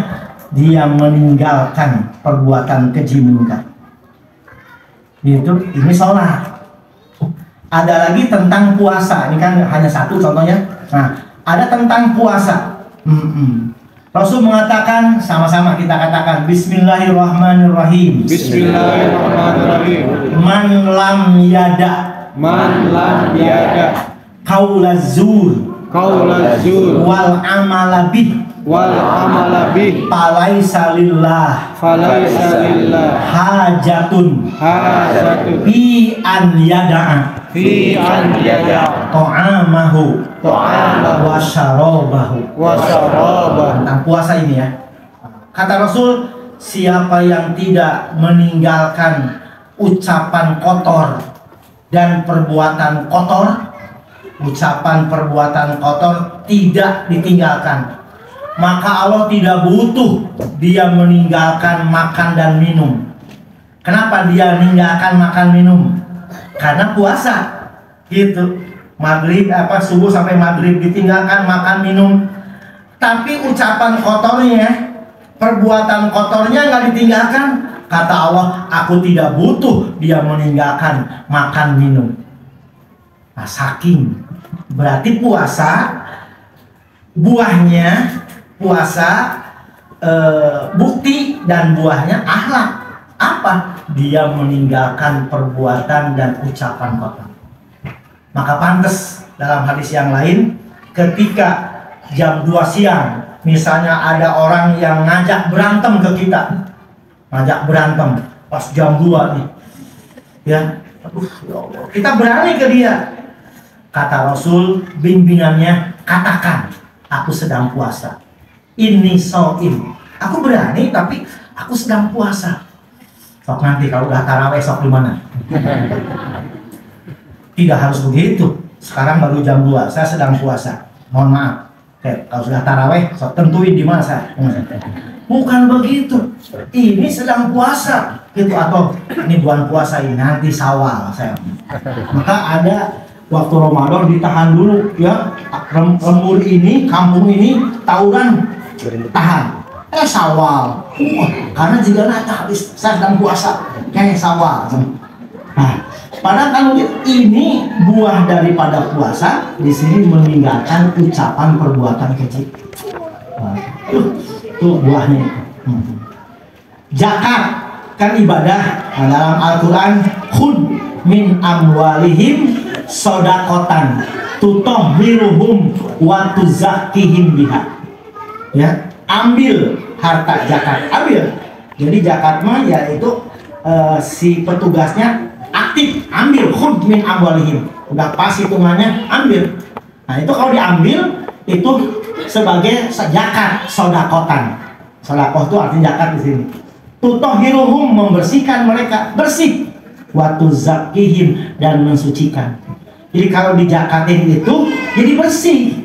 Dia meninggalkan perbuatan keji munkar. Ini sholat. Ada lagi tentang puasa. Ini kan hanya satu contohnya. Nah, ada tentang puasa. Rasul mengatakan, sama-sama kita katakan, Bismillahirrahmanirrahim. Bismillahirrahmanirrahim. Man lam yada qaulaz zur wal amala bih falaisa lillah hajatun fi an yada'a ta'amahu wa syarabahu. Tentang puasa ini ya. Kata Rasul, siapa yang tidak meninggalkan ucapan kotor dan perbuatan kotor, ucapan perbuatan kotor tidak ditinggalkan, maka Allah tidak butuh dia meninggalkan makan dan minum. Kenapa dia meninggalkan makan minum? Karena puasa gitu. Maghrib subuh sampai maghrib ditinggalkan makan minum, tapi ucapan kotornya, perbuatan kotornya nggak ditinggalkan. Kata Allah, aku tidak butuh dia meninggalkan makan minum. Nah, saking berarti puasa buahnya bukti dan buahnya akhlak. Apa? Dia meninggalkan perbuatan dan ucapan kotor. Maka pantas dalam hadis yang lain, ketika jam 2 siang misalnya ada orang yang ngajak berantem ke kita, ngajak berantem pas jam 2 nih ya, ya Allah, kita berani ke dia. Kata Rasul, bimbingannya, katakan, aku sedang puasa, ini shaim, aku berani tapi aku sedang puasa. Sok nanti kalau udah taraweh sok di mana? Tidak harus begitu. Sekarang baru jam 2, saya sedang puasa. Mohon maaf. Kalau sudah taraweh, sok tentuin di mana saya. Bukan begitu. Ini sedang puasa, gitu, atau ini bulan puasa ini nanti Syawal saya. Maka ada waktu Ramadan ditahan dulu ya. Lembur ini, kampung ini tawuran tahan. Syawal. Karena jika nanti habis saya sedang puasa, kayak Syawal. Nah, padahal kalau ini buah daripada puasa, di sini meninggalkan ucapan perbuatan kecil. Nah, itu buahnya. Zakat kan ibadah. Nah, dalam Al-Quran, khud min amwalihim sodakotan tutahhiruhum wa tuzakkihim biha. Ya, ambil harta zakat, ambil. Jadi zakat mah yaitu si petugasnya aktif, ambil, khud min amwalihim, udah pas hitungannya, ambil. Nah itu kalau diambil itu sebagai zakat, sodakotan. Sodakoh itu artinya zakat di sini. Tutahhiruhum, membersihkan mereka, bersih. Wa tuzakkihim, dan mensucikan. Jadi kalau dijakatin itu jadi bersih.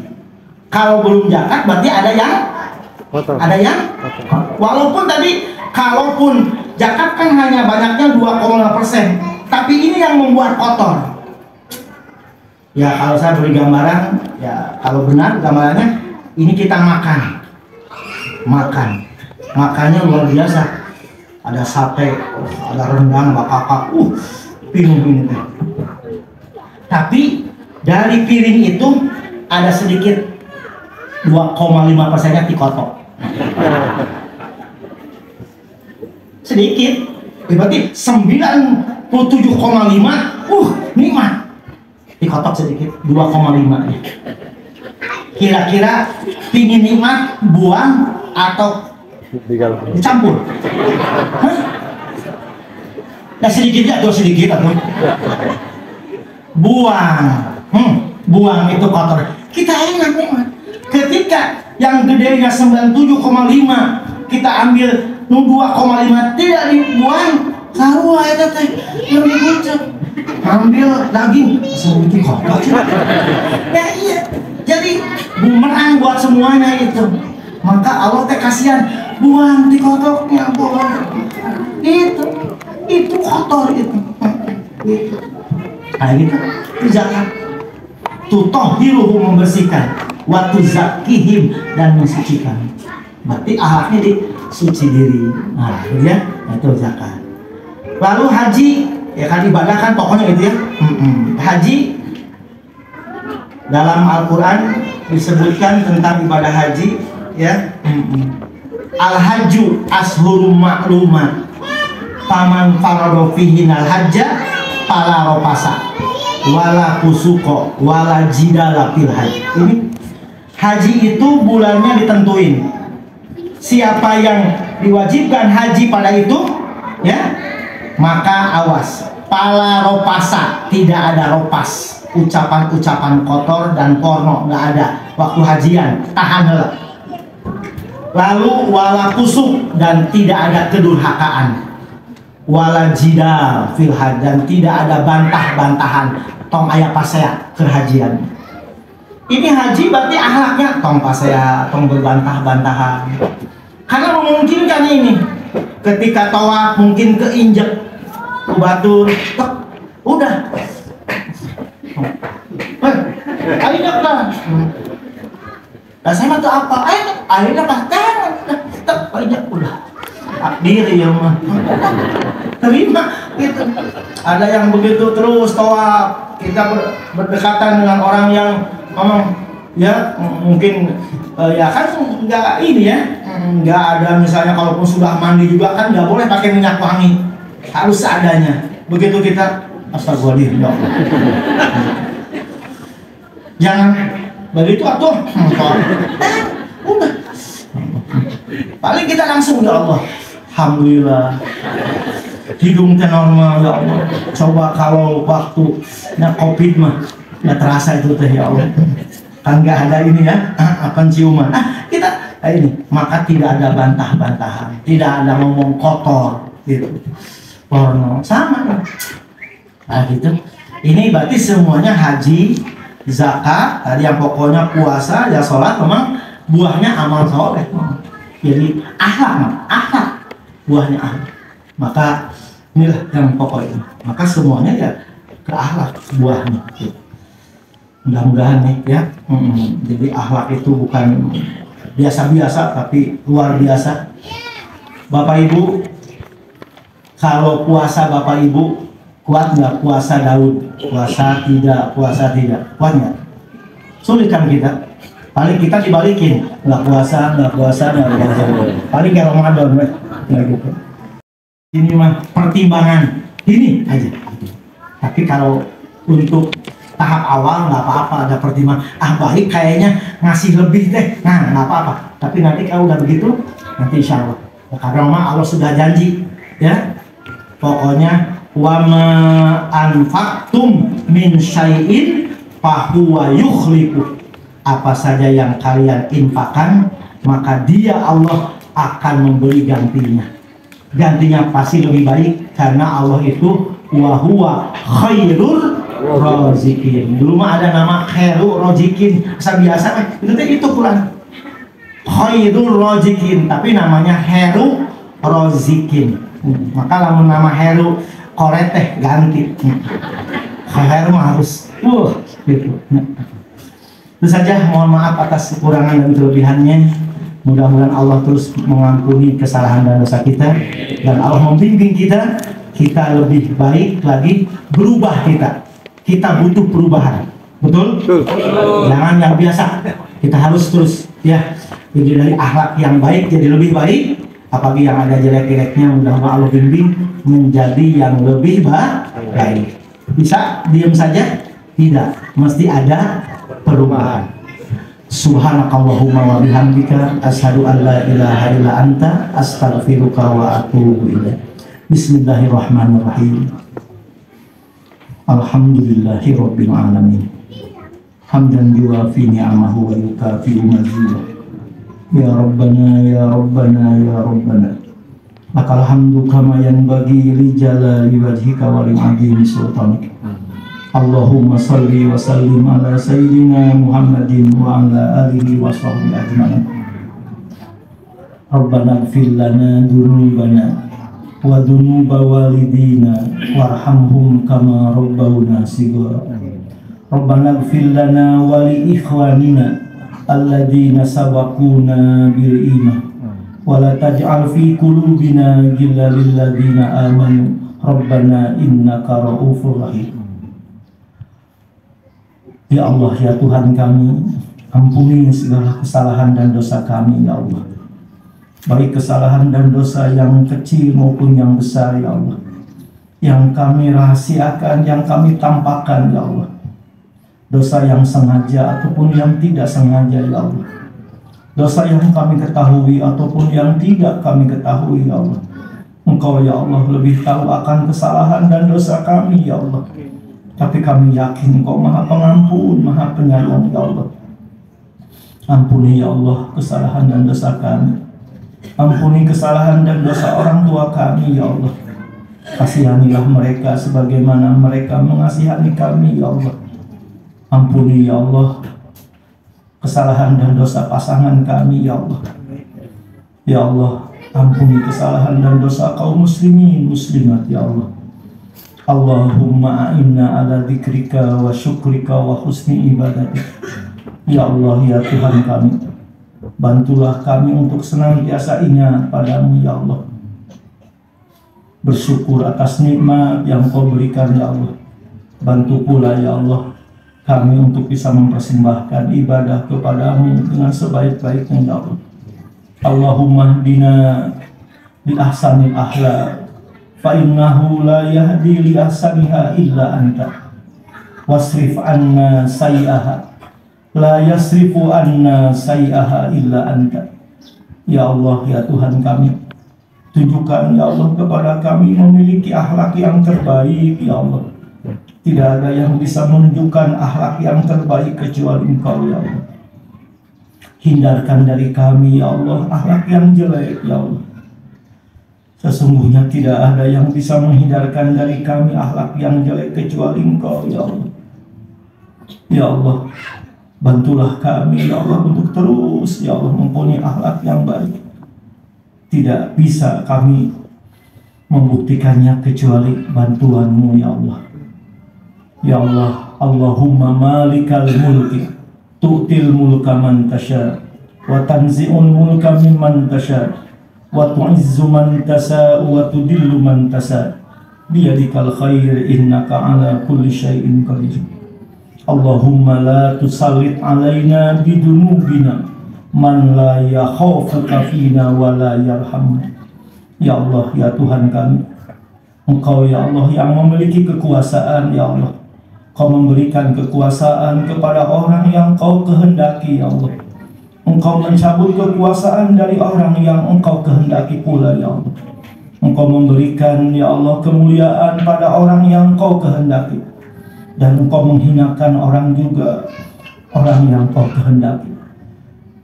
Kalau belum zakat berarti ada yang kotor. Ada yang kotor. Walaupun tadi kalaupun zakat kan hanya banyaknya 2,5%. Tapi ini yang membuat kotor. Ya kalau saya beri gambaran, ya kalau benar gambarannya, ini kita makannya luar biasa. Ada sate, ada rendang, bakakak, piring ini. Tapi dari piring itu ada sedikit 2,5%-nya dikotok. Sedikit, berarti 97,5, nikmat. Dikotok sedikit, 2,5 nya. Kira-kira pingin nikmat, buang atau dicampur? Hah? Nah sedikitnya atau sedikit atau buang. Buang itu kotor. Kita ingat nikmat. Ketika yang gedenya 97,5 kita ambil 2,5 tidak dibuang, sarua eta teh yang dibucek. Ambil daging sedikit kotor. Ya iya. Jadi bumerang buat semuanya itu. Maka Allah teh kasihan, buang di kotornya, buang. Itu kotor itu. Gitu. Nah gitu. Itu zakat. Tutahhiruhum, membersihkan, wa tuzakkihim, dan mensucikan. Berarti akhlaknya disuci diri. Nah, gitu ya. Itu zakat. Lalu haji, ya kan ibadah kan pokoknya gitu ya. Haji dalam Al-Quran disebutkan tentang ibadah haji ya. Al-hajju ashhurum ma'lumat. Paman farada fihinal hajja fala rafasa wala fusuqa wala jidala fil haji. Ini haji itu bulannya ditentuin. Siapa yang diwajibkan haji pada itu, ya, maka awas, fala rafasa, tidak ada ropas, ucapan-ucapan kotor dan porno nggak ada waktu hajian, tahanlah. Lalu wala fusuk, dan tidak ada kedurhakaan, wala jidal fil haj, dan tidak ada bantah-bantahan, tong aya pasea kehajian. Ini haji berarti akhlaknya tong pasea, tong berbantah-bantahan. Karena memungkinkan ini. Ketika tawaf mungkin keinjek ku batur, udah. Ayo lah. Nah, saya tuh apa? Akhirnya pacaran. Akhirnya udah. Diri ya mah. Terima gitu. Ada yang begitu terus tawaf, kita berdekatan dengan orang yang ngomong, ya mungkin ya kan nggak ini ya, nggak ada misalnya kalaupun sudah mandi juga kan nggak boleh pakai minyak wangi, harus seadanya. Begitu kita astagfirullahaladzim, ya Allah. Jangan begitu atuh, udah. Paling kita langsung, ya Allah, alhamdulillah, hidung teh normal, ya Allah. Coba kalau waktu COVID mah nggak terasa itu teh, ya Allah. Kan nggak ada ini ya, penciuman. Kita ini, maka tidak ada bantah-bantahan, tidak ada ngomong kotor, gitu. Porno sama, nah gitu. Ini berarti semuanya haji, zakat, tadi yang pokoknya puasa, ya sholat, memang buahnya amal soleh. Jadi akhlak, buahnya akhlak. Maka inilah yang pokok ini. Maka semuanya ya ke akhlak buahnya. Gitu. Mudah-mudahan nih ya. Jadi akhlak itu bukan biasa-biasa tapi luar biasa. Bapak Ibu, kalau puasa Bapak Ibu kuat nggak puasa Daud? Puasa tidak, kuat nggak? Sulit kan kita? Paling kita dibalikin, nggak puasa. Paling kayak Ramadan, nggak gitu. Ini mah pertimbangan ini aja. Tapi kalau untuk tahap awal nggak apa-apa, ada pertimbangan. Baik kayaknya ngasih lebih deh. Nah nggak apa-apa. Tapi nanti kalau udah begitu, nanti insya Allah. Karena Allah sudah janji, ya. Pokoknya wa ma anfaqtum min syai'in fahuwa yukhlifu. Apa saja yang kalian infakkan, maka Dia Allah akan memberi gantinya. Gantinya pasti lebih baik karena Allah itu wa huwa khairul razikin. Dulu mah ada nama khairul razikin, biasa itu Quran. Khairul razikin, tapi namanya khairul razikin. Maka lamun nama Heru koret teh ganti. Heru mah harus gitu. Itu saja, mohon maaf atas kekurangan dan kelebihannya. Mudah-mudahan Allah terus mengampuni kesalahan dan dosa kita, dan Allah membimbing kita lebih baik lagi, berubah kita butuh perubahan. Betul? Jangan yang biasa. Kita harus terus ya, jadi dari akhlak yang baik jadi lebih baik. Apalagi yang ada jelek-jeleknya, mudah-mudahan Allah bimbing menjadi yang lebih baik. Bisa diam saja? Tidak, mesti ada perubahan. Subhanakallahumma wa bihamdika asyhadu an la ilaha illa anta astaghfiruka wa atubu ilaik. Bismillahirrahmanirrahim. Alhamdulillahirabbil alamin. Hamdan yuwafi ni'amahu wa yukafi mazidah. Ya Rabbana ya Rabbana ya Rabbana, lakal hamdu kama yanbaghi li jalali wajhika wa li 'azimi sultanik. Allahumma salli wa sallim ala sayyidina Muhammadin wa ala alihi wa sahbihi ajma'in. Rabbana ighfir lana dzunubana wa dzunuba walidina warhamhum kama rabbawna shighara. Rabbana ighfir lana wa li ikhwanina alladzina sabaquna bil iman wa la taj'al fi qulubina ghillan lil ladzina amanu rabbana innaka ra'ufur rahim. Ya Allah, ya Tuhan kami, Ampuni segala kesalahan dan dosa kami ya Allah, baik kesalahan dan dosa yang kecil maupun yang besar ya Allah, yang kami rahasiakan, yang kami tampakkan ya Allah, dosa yang sengaja ataupun yang tidak sengaja ya Allah, dosa yang kami ketahui ataupun yang tidak kami ketahui ya Allah. Engkau ya Allah lebih tahu akan kesalahan dan dosa kami ya Allah, tapi kami yakin Engkau Maha Pengampun, Maha Penyayang ya Allah. Ampuni ya Allah kesalahan dan dosa kami, ampuni kesalahan dan dosa orang tua kami ya Allah. Kasihanilah mereka sebagaimana mereka mengasihani kami ya Allah. Ampuni ya Allah kesalahan dan dosa pasangan kami ya Allah. Ya Allah, ampuni kesalahan dan dosa kaum muslimin muslimat ya Allah. Allahumma a'inna ala dzikrika wa syukrika wa husni ibadatik. Ya Allah ya Tuhan kami, bantulah kami untuk senantiasa ingat padamu ya Allah, bersyukur atas nikmat yang Kau berikan ya Allah. Bantu pula ya Allah kami untuk bisa mempersembahkan ibadah kepadamu dengan sebaik-baiknya ya Allah. Allahumma hdina li ahsanil akhlaq fa innahu la yahdi li ahsaniha illa anta, wasrif anna sayyi'aha la yasrifu anna sayyi'aha illa anta. Ya Allah ya Tuhan kami, tunjukkan ya Allah kepada kami memiliki akhlak yang terbaik ya Allah. Tidak ada yang bisa menunjukkan akhlak yang terbaik kecuali Engkau ya Allah. Hindarkan dari kami ya Allah akhlak yang jelek ya Allah. Sesungguhnya tidak ada yang bisa menghindarkan dari kami akhlak yang jelek kecuali Engkau ya Allah. Ya Allah, bantulah kami ya Allah untuk terus ya Allah mempunyai akhlak yang baik. Tidak bisa kami membuktikannya kecuali bantuan-Mu ya Allah. Ya Allah, Allahumma malikal mulki tu'til mulka man tasha wa tanzi'ul mulka mimman tasha wa tu'izzu man tasha wa tudillu man tasha biyadikal khair innaka ala kulli syai'in qadir. Allahumma la tusallit alaina bidunubina man la yakhafuka fina wa la yarhamna. Ya Allah ya Tuhan kami, Engkau ya Allah yang memiliki kekuasaan ya Allah. Kau memberikan kekuasaan kepada orang yang Kau kehendaki ya Allah. Engkau mencabut kekuasaan dari orang yang Engkau kehendaki pula ya Allah. Engkau memberikan ya Allah kemuliaan pada orang yang Kau kehendaki, dan Engkau menghinakan orang juga, orang yang Kau kehendaki.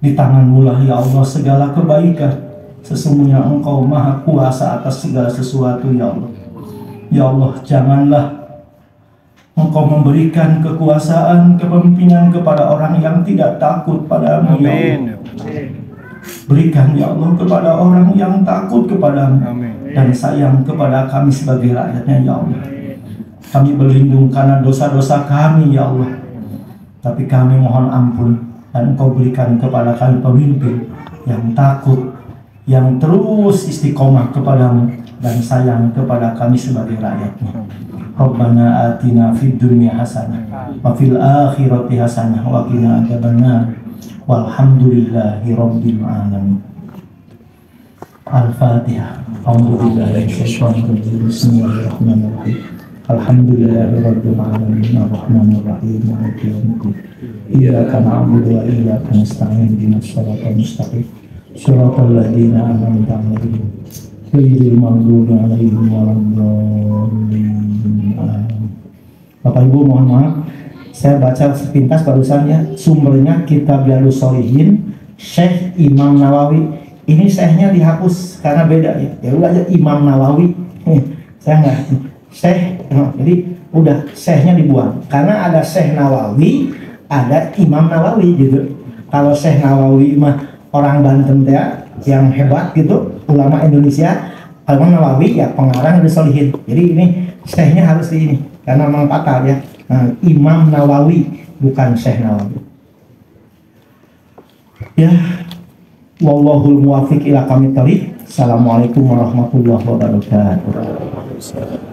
Di tangan-Mu lah ya Allah segala kebaikan. Sesungguhnya Engkau maha kuasa atas segala sesuatu ya Allah. Ya Allah, janganlah Engkau memberikan kekuasaan, kepemimpinan kepada orang yang tidak takut padamu ya Allah. Berikan ya Allah kepada orang yang takut kepadamu dan sayang kepada kami sebagai rakyatnya ya Allah. Kami berlindung karena dosa-dosa kami ya Allah, tapi kami mohon ampun, dan Engkau berikan kepada kami pemimpin yang takut, yang terus istiqomah kepadamu dan sayang kepada kami sebagai rakyatnya. Rabbana atina fid dunya hasanah wa fil akhirati hasanah wa qina adzabannar walhamdulillahi rabbil alamin. Al-Fatihah. A'udzubillahi minasyaitonir rajim. Bismillahirrahmanirrahim. Alhamdulillahi rabbil alamin arrahmanir rahim maliki yaumiddin. Iyyaka na'budu wa iyyaka nasta'in ihdinas siratal mustaqim siratal ladzina an'amta 'alaihim ghairil maghdubi 'alaihim waladdallin. Bapak Ibu mohon maaf, saya baca sepintas barusan ya, sumbernya Kitab Riyadhus Shalihin Syekh Imam Nawawi. Ini syekhnya dihapus karena beda ya. Ya udah aja Imam Nawawi. Saya nggak Syekh, jadi udah syekhnya dibuang karena ada Syekh Nawawi, ada Imam Nawawi gitu. Kalau Syekh Nawawi mah orang Banten ya, yang hebat gitu, ulama Indonesia. Kalau Nawawi ya pengarang Riyadhus Shalihin. Jadi ini syekhnya harus di ini karena memang fatal ya. Imam Nawawi bukan Syekh Nawawi. Ya, wallahul muwaffiq ila aqwamit thoriq. Assalamualaikum warahmatullahi wabarakatuh.